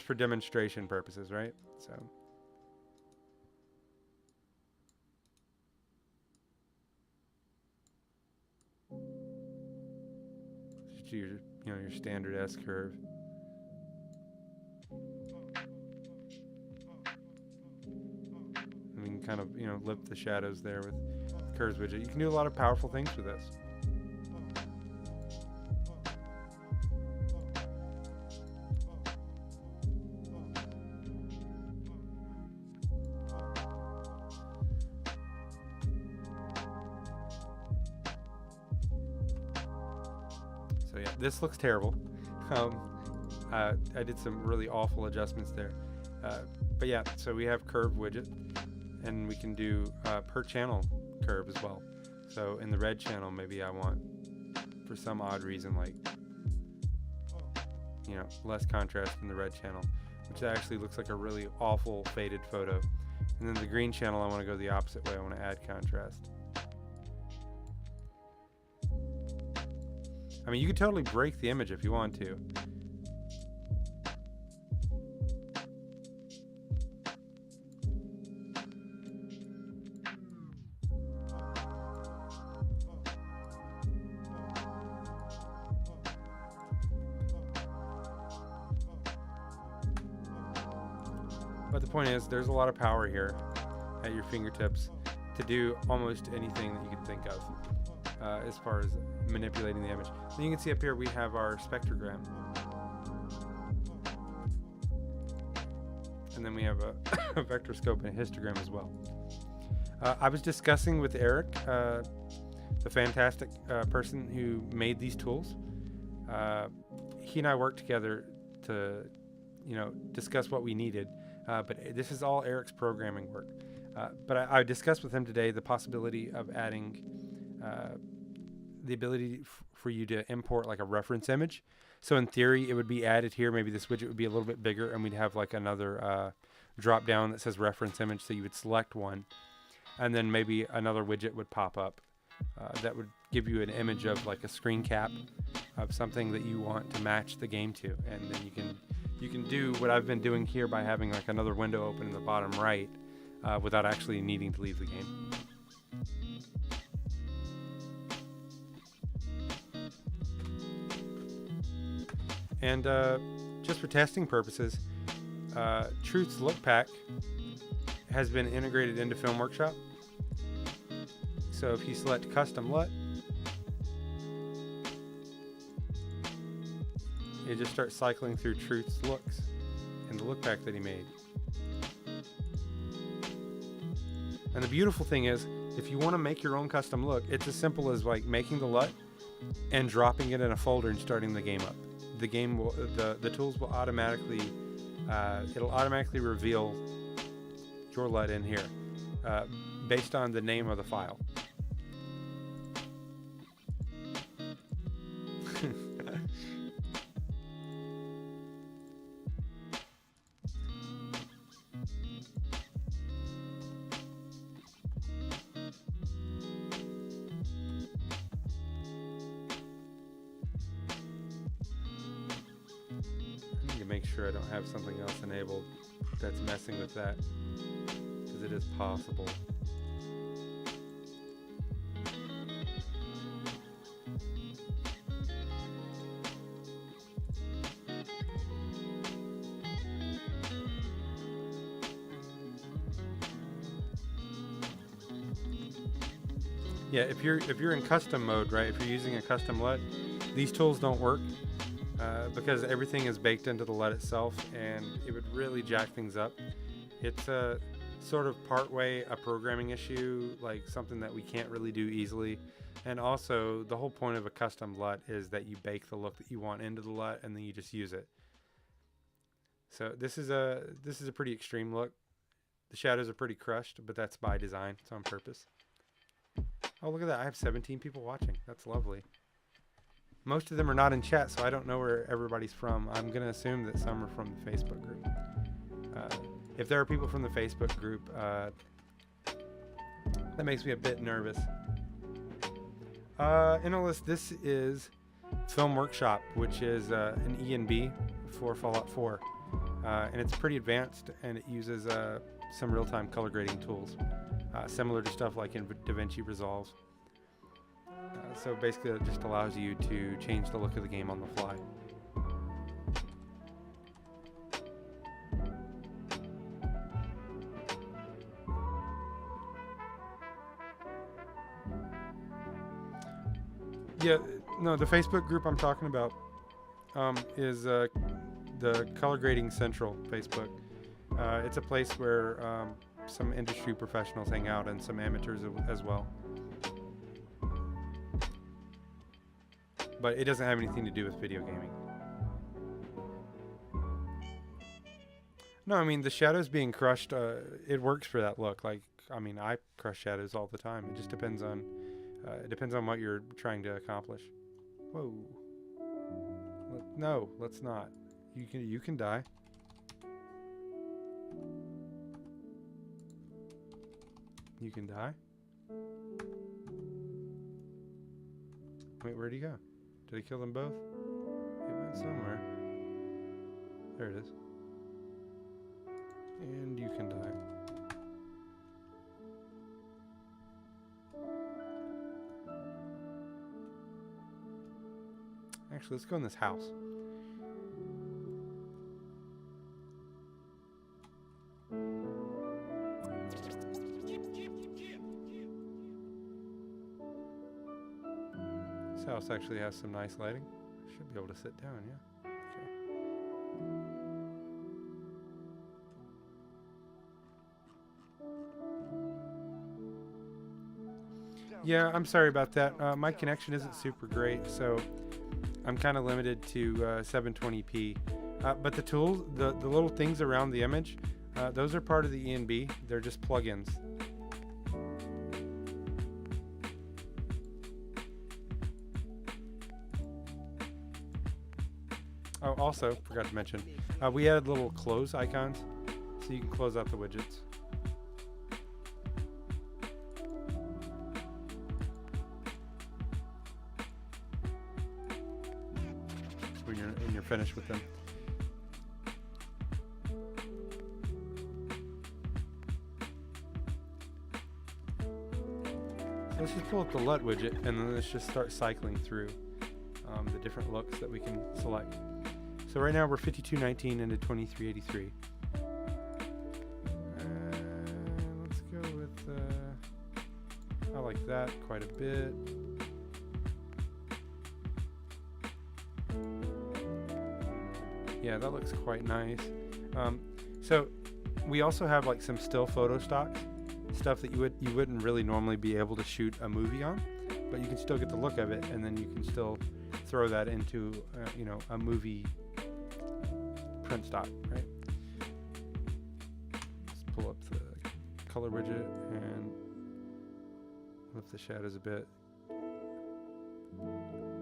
Speaker 2: for demonstration purposes, right? So just your, your standard S curve. And we can kind of, lift the shadows there with the curves widget. You can do a lot of powerful things with this. So yeah, this looks terrible. I did some really awful adjustments there. But yeah, so we have curve widget, And we can do per channel curve as well. So in the red channel, maybe I want, for some odd reason, like, you know, less contrast in the red channel, which actually looks like a really awful faded photo. And then the green channel, I want to go the opposite way. I want to add contrast. I mean, you could totally break the image if you want to. But the point is, there's a lot of power here at your fingertips to do almost anything that you can think of as far as manipulating the image. And you can see up here we have our spectrogram. And then we have a vectorscope and a histogram as well. I was discussing with Eric, the fantastic person who made these tools. He and I worked together to, you know, discuss what we needed. But this is all Eric's programming work. But I discussed with him today the possibility of adding the ability for you to import like a reference image. So in theory, it would be added here. Maybe this widget would be a little bit bigger, and we'd have like another drop down that says reference image. So you would select one, and then maybe another widget would pop up that would give you an image of like a screen cap of something that you want to match the game to, and then you can do what I've been doing here by having like another window open in the bottom right without actually needing to leave the game. And just for testing purposes, Truth's Look Pack has been integrated into Film Workshop. So if you select Custom LUT, you just start cycling through Truth's looks in the look pack that he made. And the beautiful thing is, if you want to make your own custom look, it's as simple as like making the LUT and dropping it in a folder and starting the game up. The game will, the tools will automatically, it'll automatically reveal your LUT in here based on the name of the file. Make sure I don't have something else enabled that's messing with that, because it is possible. Yeah, if you're in custom mode, right? If you're using a custom LUT, these tools don't work. Because everything is baked into the LUT itself, and it would really jack things up. It's a sort of partway a programming issue, like something that we can't really do easily. And also, the whole point of a custom LUT is that you bake the look that you want into the LUT, and then you just use it. So this is a pretty extreme look. The shadows are pretty crushed, but that's by design. It's on purpose. Oh, look at that! I have 17 people watching. That's lovely. Most of them are not in chat, so I don't know where everybody's from. I'm going to assume that some are from the Facebook group. If there are people from the Facebook group, that makes me a bit nervous. Analyst, this is Film Workshop, which is an E&B for Fallout 4. And it's pretty advanced, and it uses some real-time color grading tools, similar to stuff like in DaVinci Resolve. So basically it just allows you to change the look of the game on the fly. Yeah, no, the Facebook group I'm talking about is the Color Grading Central Facebook. It's a place where some industry professionals hang out, and some amateurs as well. But it doesn't have anything to do with video gaming. No, I mean, the shadows being crushed, it works for that look. Like, I mean, I crush shadows all the time. It just depends on what you're trying to accomplish. Whoa. No, let's not. You can die. You can die. Wait, where'd he go? Did he kill them both? He went somewhere. There it is. And you can die. Actually, let's go in this house. This house actually has some nice lighting. Should be able to sit down, yeah. Okay. Yeah, I'm sorry about that. My connection isn't super great, so I'm kind of limited to 720p. But the tools, the little things around the image, those are part of the ENB. They're just plugins. Oh, also, forgot to mention, we added little close icons, so you can close out the widgets. When you're finished with them. So let's just pull up the LUT widget, and then let's just start cycling through the different looks that we can select. So right now we're 5219 into 2383. Let's go with, I like that quite a bit. Yeah, that looks quite nice. So we also have like some still photo stocks, stuff that you wouldn't really normally be able to shoot a movie on, but you can still get the look of it, and then you can still throw that into you know, a movie print stock, right? Let's pull up the color widget and lift the shadows a bit.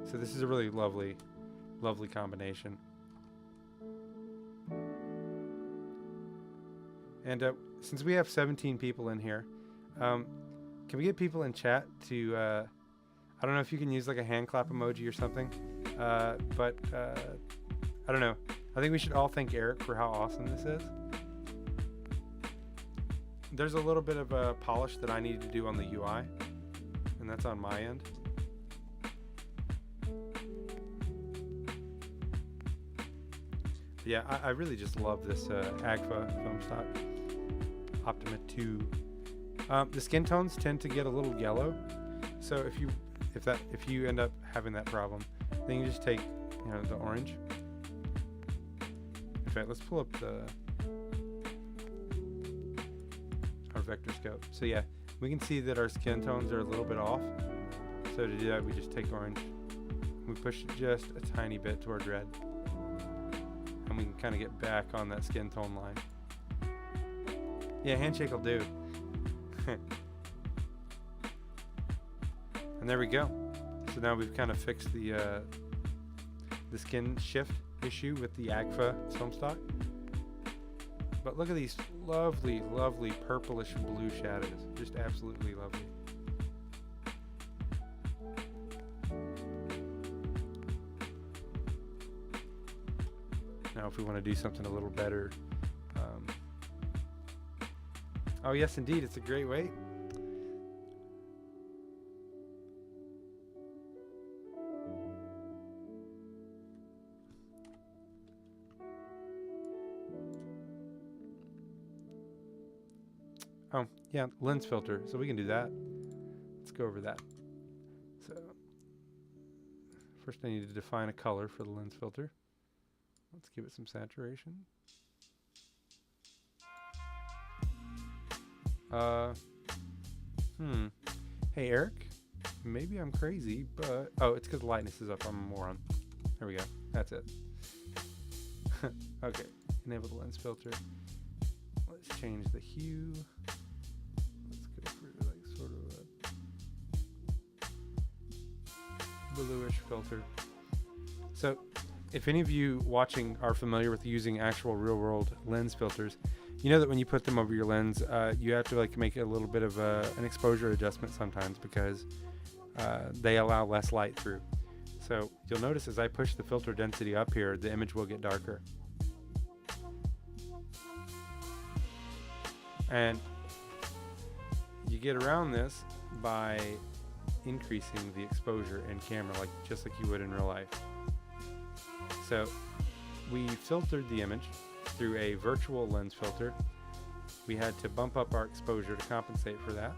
Speaker 2: So this is a really lovely combination. And since we have 17 people in here, can we get people in chat to, I don't know if you can use like a hand clap emoji or something, but I don't know. I think we should all thank Eric for how awesome this is. There's a little bit of a polish that I need to do on the UI, and that's on my end. But yeah, I really just love this Agfa film stock Optima 2. The skin tones tend to get a little yellow, so if you end up having that problem, then you just take, you know, the orange. In fact, let's pull up our vector scope. So yeah, we can see that our skin tones are a little bit off. So to do that, we just take orange, we push it just a tiny bit towards red, and we can kind of get back on that skin tone line. Yeah, handshake will do. And there we go. So now we've kind of fixed the skin shift issue with the Agfa film stock. But look at these lovely, lovely purplish blue shadows. Just absolutely lovely. Now if we want to do something a little better. Oh yes, indeed, it's a great weight. Oh, yeah, lens filter. So we can do that. Let's go over that. So first I need to define a color for the lens filter. Let's give it some saturation. Hey, Eric. Maybe I'm crazy, but... Oh, it's because the lightness is up. I'm a moron. There we go. That's it. Okay. Enable the lens filter. Let's change the hue. Let's bluish filter. So if any of you watching are familiar with using actual real world lens filters, you know that when you put them over your lens, you have to like make a little bit of an exposure adjustment sometimes because they allow less light through. So you'll notice as I push the filter density up here, the image will get darker. And you get around this by increasing the exposure in camera, just like you would in real life. So we filtered the image through a virtual lens filter. We had to bump up our exposure to compensate for that.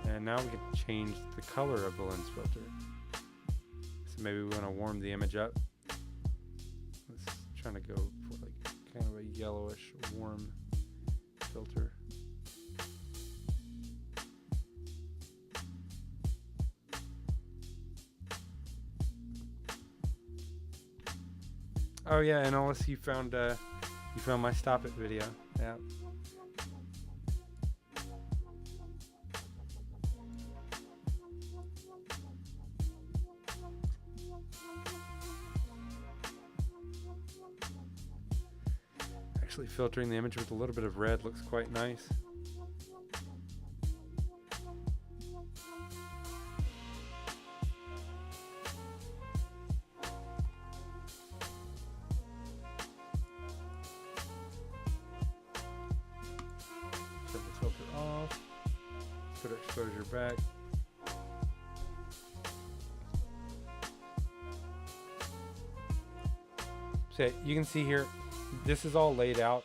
Speaker 2: And now we can change the color of the lens filter. So maybe we want to warm the image up. Let's try to go for like kind of a yellowish warm filter. Oh yeah, and unless you found my stop it video. Yeah. Actually filtering the image with a little bit of red looks quite nice. Turn the filter off. Put our exposure back. So you can see here, this is all laid out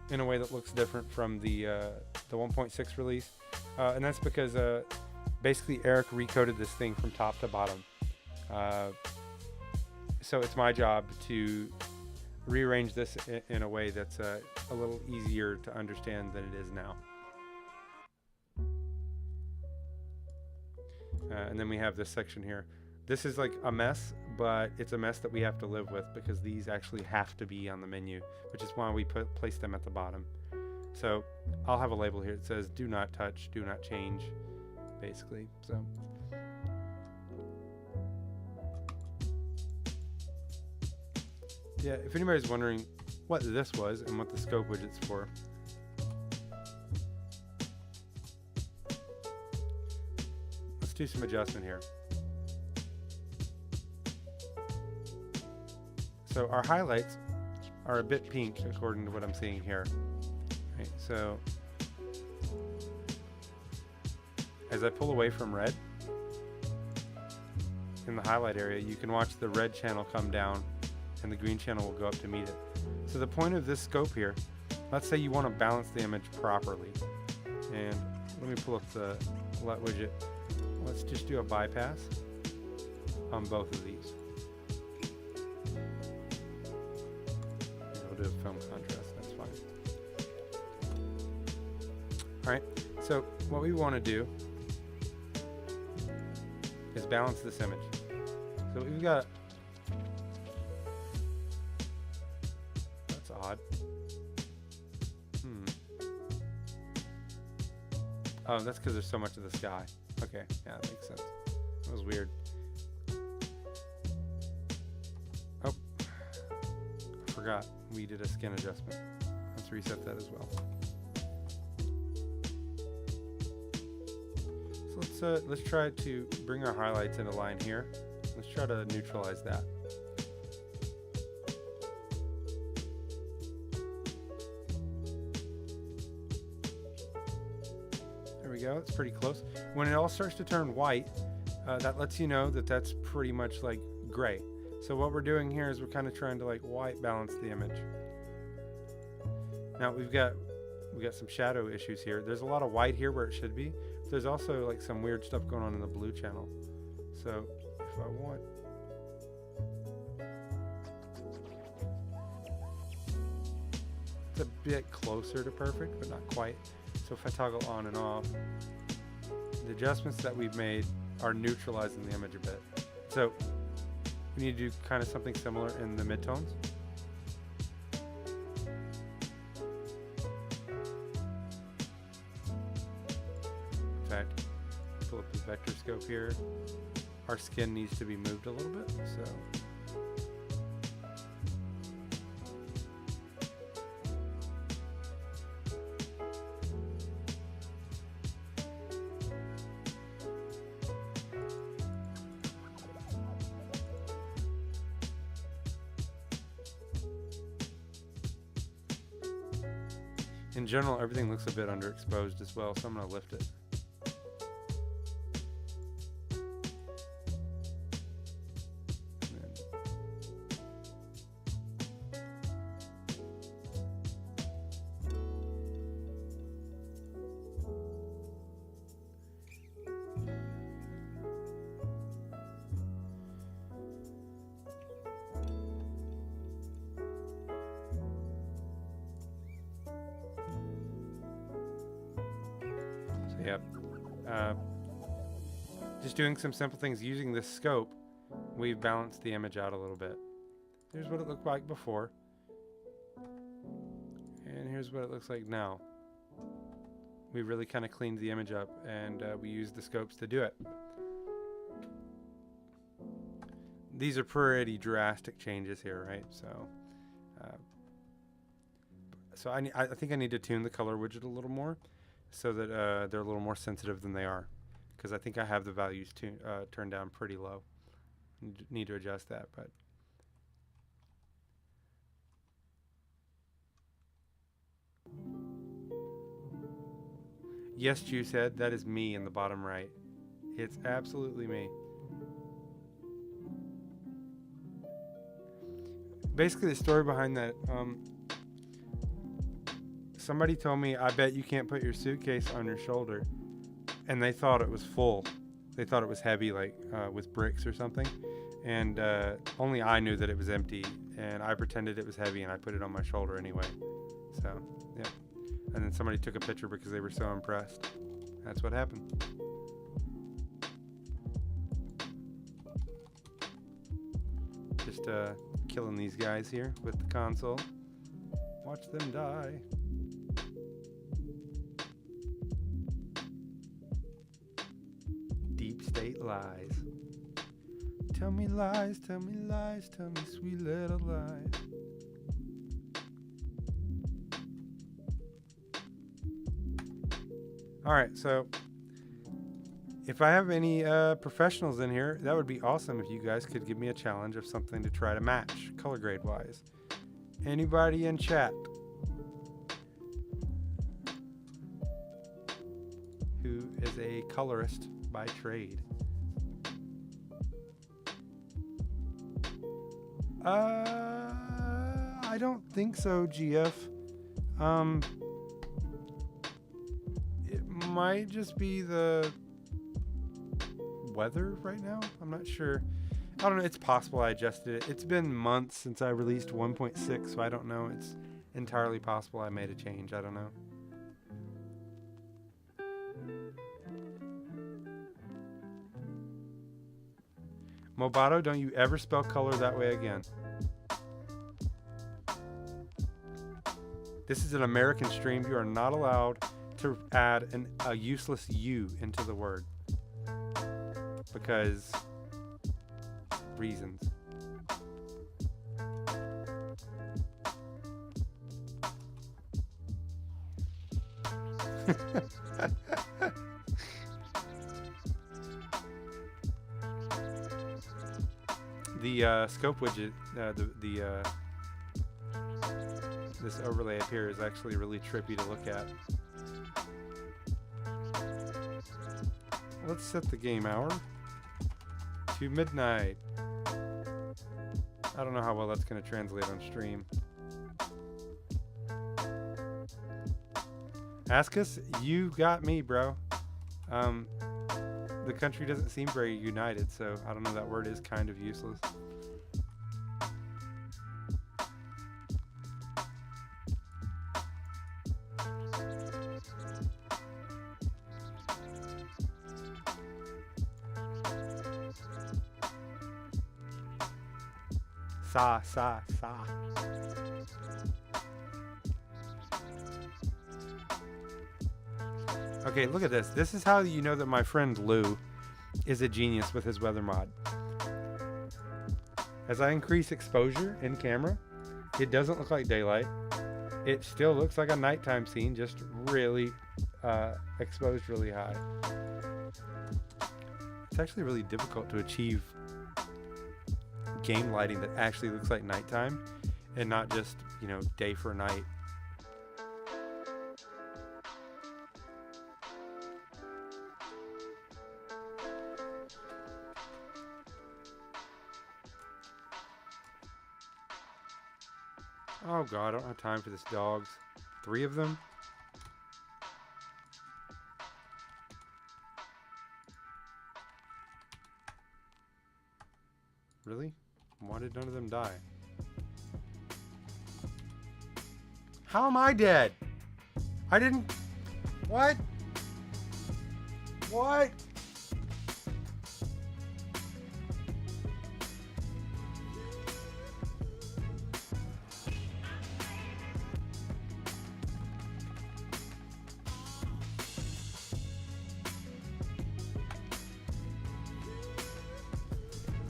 Speaker 2: in a way that looks different from the 1.6 release, and that's because basically Eric recoded this thing from top to bottom. So it's my job to rearrange this in a way that's a little easier to understand than it is now. And then we have this section here. This is like a mess, but it's a mess that we have to live with because these actually have to be on the menu, which is why we place them at the bottom. So I'll have a label here that says do not touch, do not change, basically. So yeah, if anybody's wondering what this was and what the scope widget's for, let's do some adjustment here. So our highlights are a bit pink according to what I'm seeing here. Right, so as I pull away from red in the highlight area, you can watch the red channel come down and the green channel will go up to meet it. So the point of this scope here, let's say you want to balance the image properly. And let me pull up the LUT widget. Let's just do a bypass on both of these. Of film contrast, that's fine. Alright, so what we want to do is balance this image. So we've got, that's odd. Oh, that's because there's so much of the sky. Okay, yeah, that makes sense. That was weird. Oh, I forgot. We did a skin adjustment. Let's reset that as well. So let's try to bring our highlights into line here. Let's try to neutralize that. There we go. It's pretty close. When it all starts to turn white, that lets you know that that's pretty much like gray. So what we're doing here is we're kind of trying to like white balance the image. Now we got some shadow issues here. There's a lot of white here where it should be. But there's also like some weird stuff going on in the blue channel. So if I want, it's a bit closer to perfect, but not quite. So if I toggle on and off, the adjustments that we've made are neutralizing the image a bit. So we need to do kind of something similar in the midtones. In fact, pull up the vector scope here. Our skin needs to be moved a little bit, so. In general, everything looks a bit underexposed as well, so I'm going to lift it. Yep. Just doing some simple things using this scope, we've balanced the image out a little bit. Here's what it looked like before. And here's what it looks like now. We really kind of cleaned the image up, and we used the scopes to do it. These are pretty drastic changes here, right? So I think I need to tune the color widget a little more, so that they're a little more sensitive than they are, because I think I have the values turned down pretty low. Need to adjust that, but yes, Juice Head, that is me in the bottom right. It's absolutely me. Basically, the story behind that, somebody told me, I bet you can't put your suitcase on your shoulder. And they thought it was full. They thought it was heavy, like with bricks or something. And only I knew that it was empty. And I pretended it was heavy, and I put it on my shoulder anyway. So, yeah. And then somebody took a picture because they were so impressed. That's what happened. Just killing these guys here with the console. Watch them die. Deep state lies. Tell me lies, tell me lies, tell me sweet little lies. Alright, so if I have any professionals in here, that would be awesome if you guys could give me a challenge of something to try to match, color grade wise. Anybody in chat who is a colorist by trade? I don't think so, GF. It might just be the weather right now. I'm not sure. I don't know. It's possible I adjusted it. It's been months since I released 1.6, so I don't know. It's entirely possible I made a change. I don't know. Mobato, don't you ever spell color that way again. This is an American stream. You are not allowed to add a useless U into the word. Because reasons. The scope widget, this overlay up here is actually really trippy to look at. Let's set the game hour to midnight. I don't know how well that's going to translate on stream. Ask us, you got me, bro. The country doesn't seem very united, so I don't know, that word is kind of useless. Sa. Okay, look at this. This is how you know that my friend Lou is a genius with his weather mod. As I increase exposure in camera, it doesn't look like daylight. It still looks like a nighttime scene, just really exposed really high. It's actually really difficult to achieve game lighting that actually looks like nighttime and not just, you know, day for night. Oh god, I don't have time for this dogs. 3 of them? Really? Why did none of them die? How am I dead? I didn't... What? What?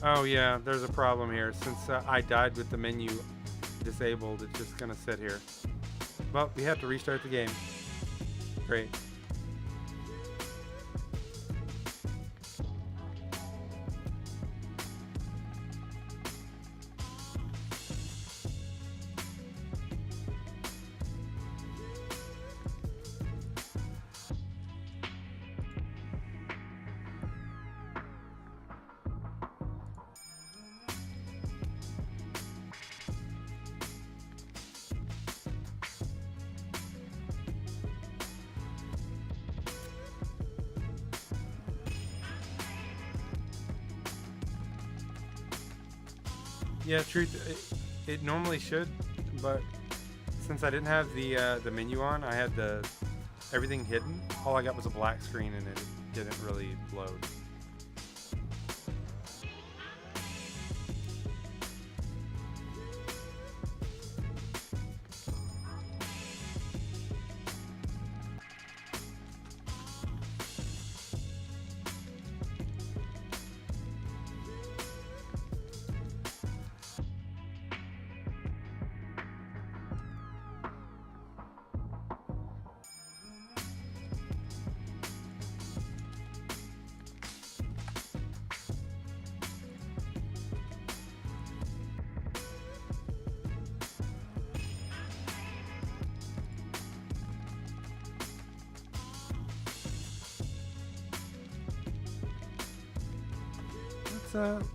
Speaker 2: Oh yeah, there's a problem here. Since I died with the menu disabled, it's just gonna sit here. Well, we have to restart the game. Great. Yeah, truth. It normally should, but since I didn't have the menu on, I had everything hidden. All I got was a black screen, and it didn't really load.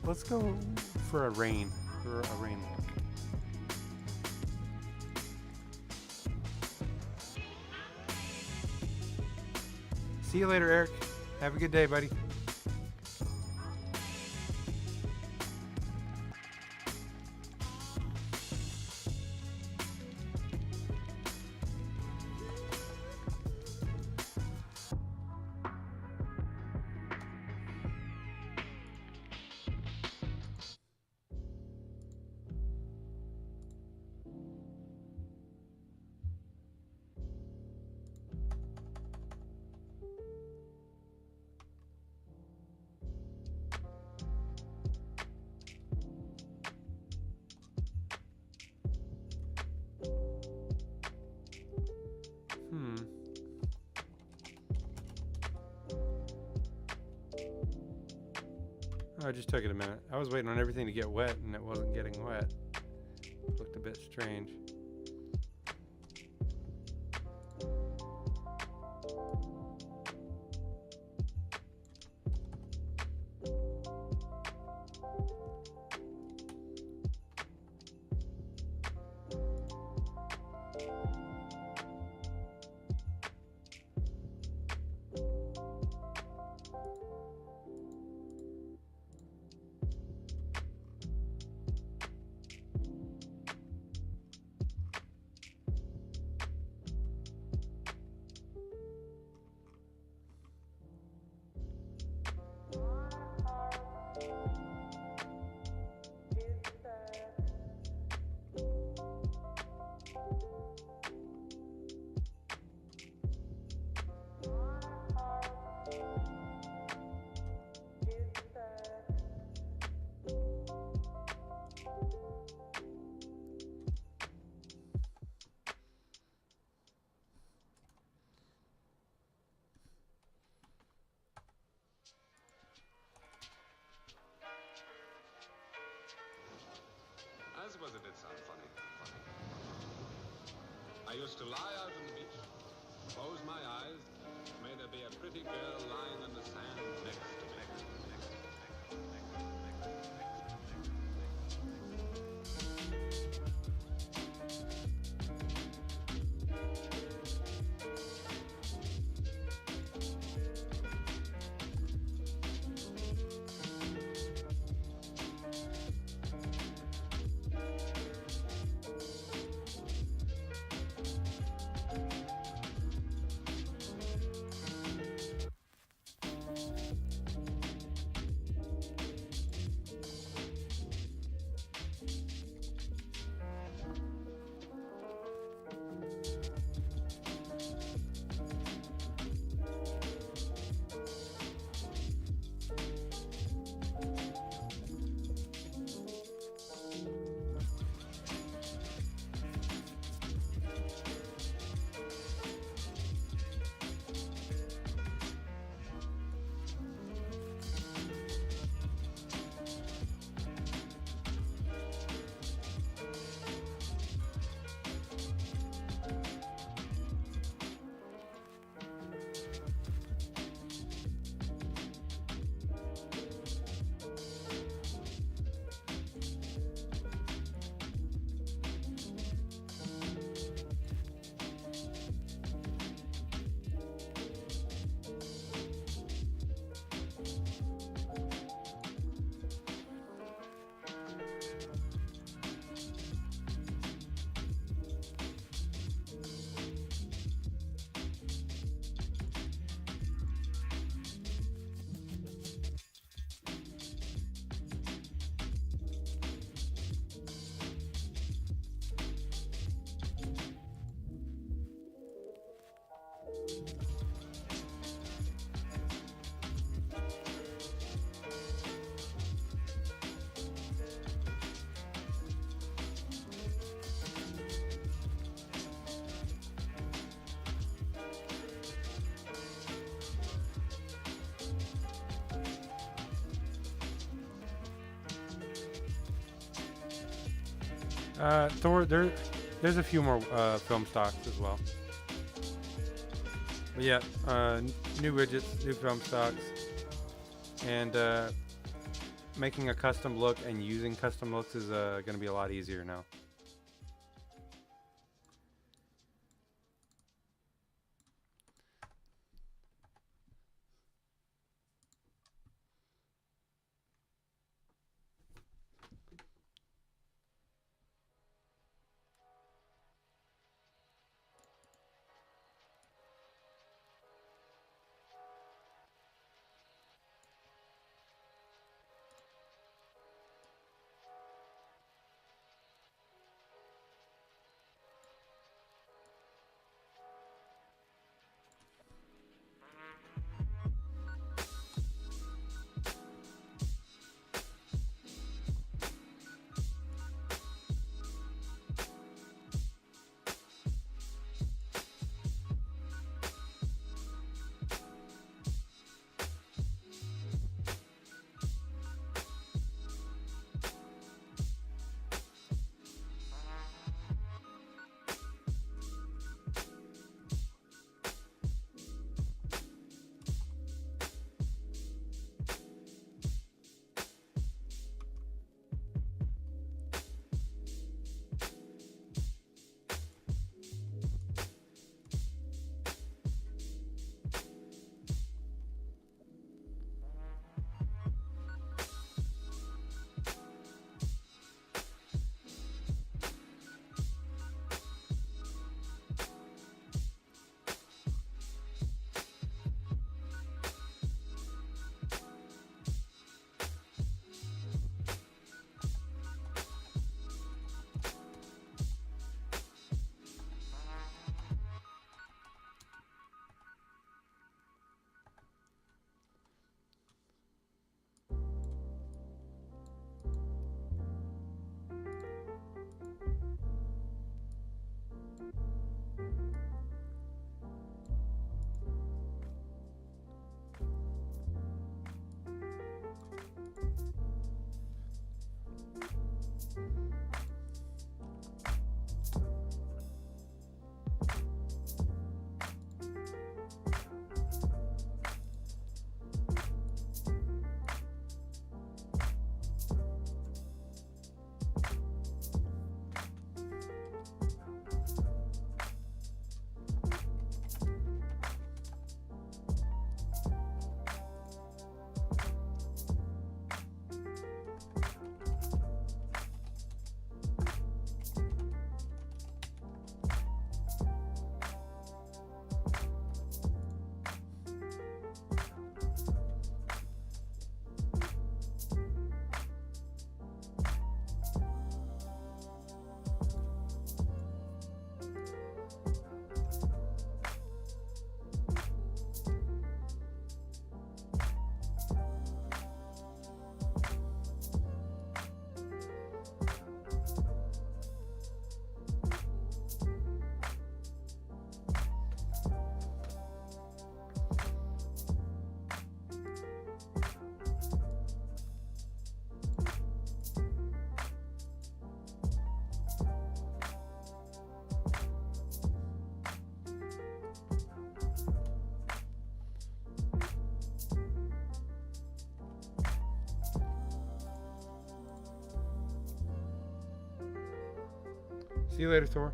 Speaker 2: Let's go for a rain look. See you later, Eric. Have a good day, buddy. Oh, it just took it a minute. I was waiting on everything to get wet, and it wasn't getting wet. It looked a bit strange.
Speaker 5: Just to lie out on the beach, close my eyes, may there be a pretty girl lying on the sand next to me.
Speaker 2: Thor, there's a few more film stocks as well. But yeah, new widgets, new film stocks, and making a custom look and using custom looks is going to be a lot easier now. See you later, Thor.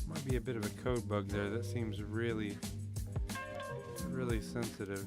Speaker 2: Might be a bit of a code bug there. That seems really, really sensitive.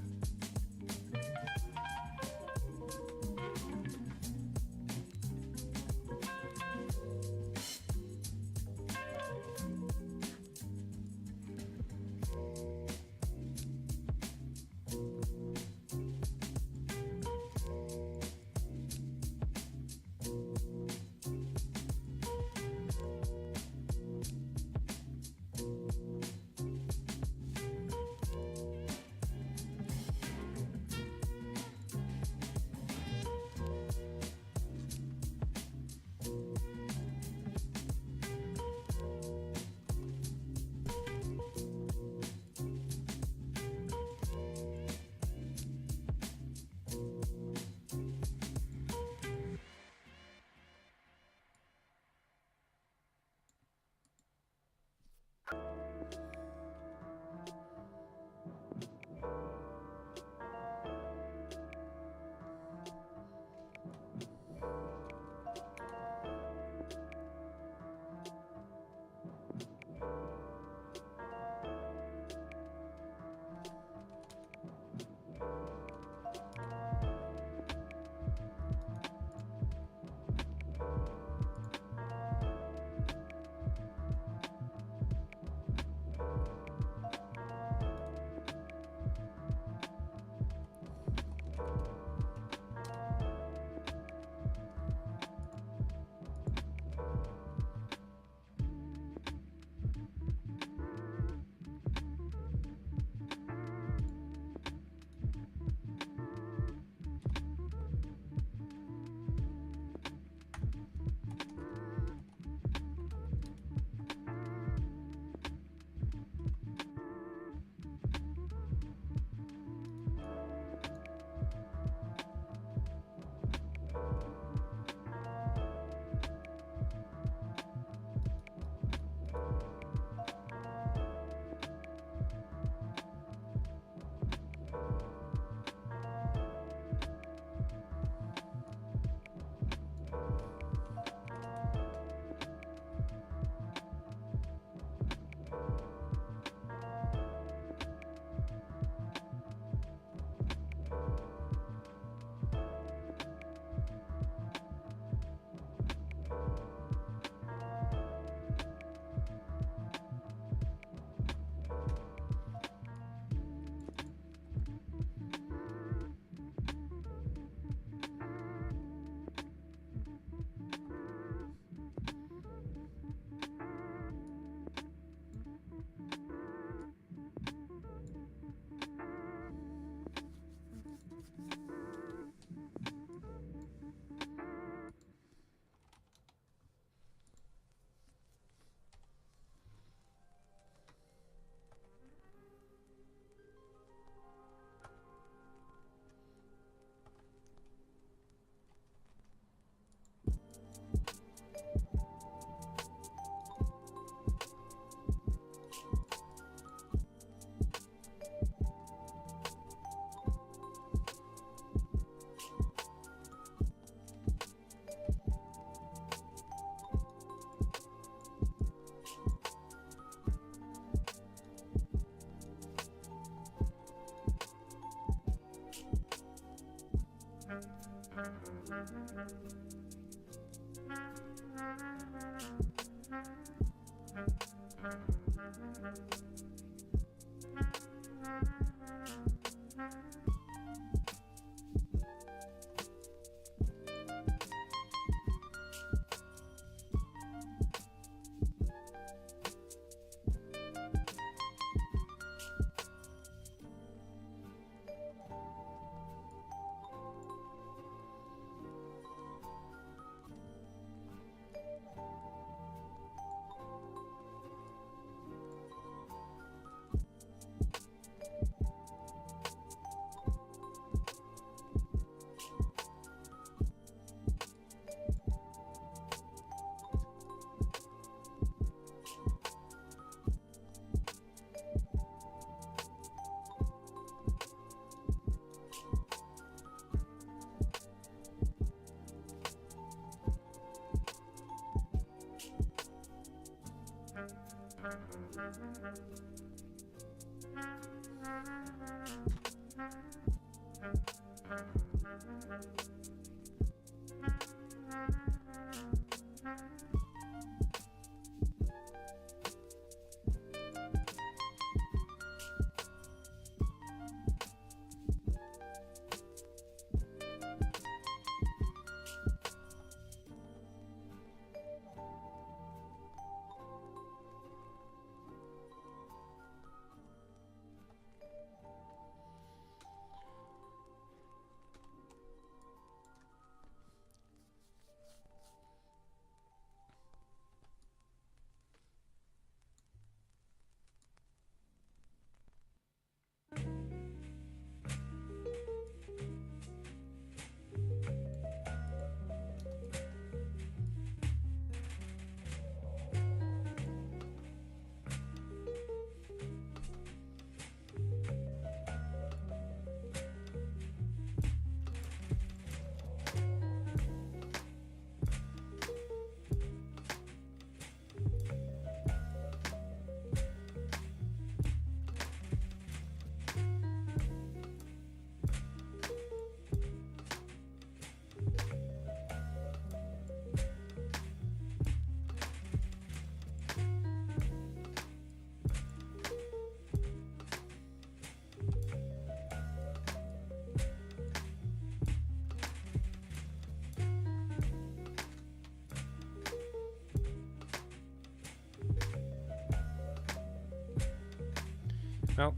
Speaker 2: Well,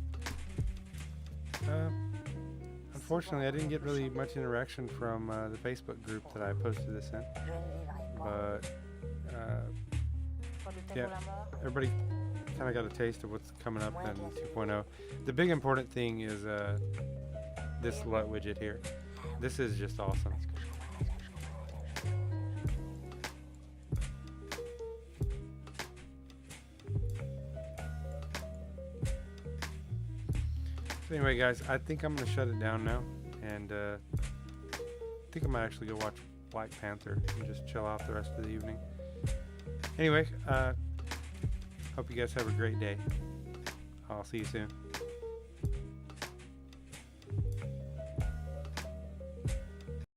Speaker 2: unfortunately, I didn't get really much interaction from the Facebook group that I posted this in. But, yeah, everybody kind of got a taste of what's coming up in 2.0. The big important thing is this LUT widget here. This is just awesome. So anyway, guys, I think I'm going to shut it down now, and I think I might actually go watch Black Panther and just chill out the rest of the evening. Anyway, hope you guys have a great day. I'll see you soon.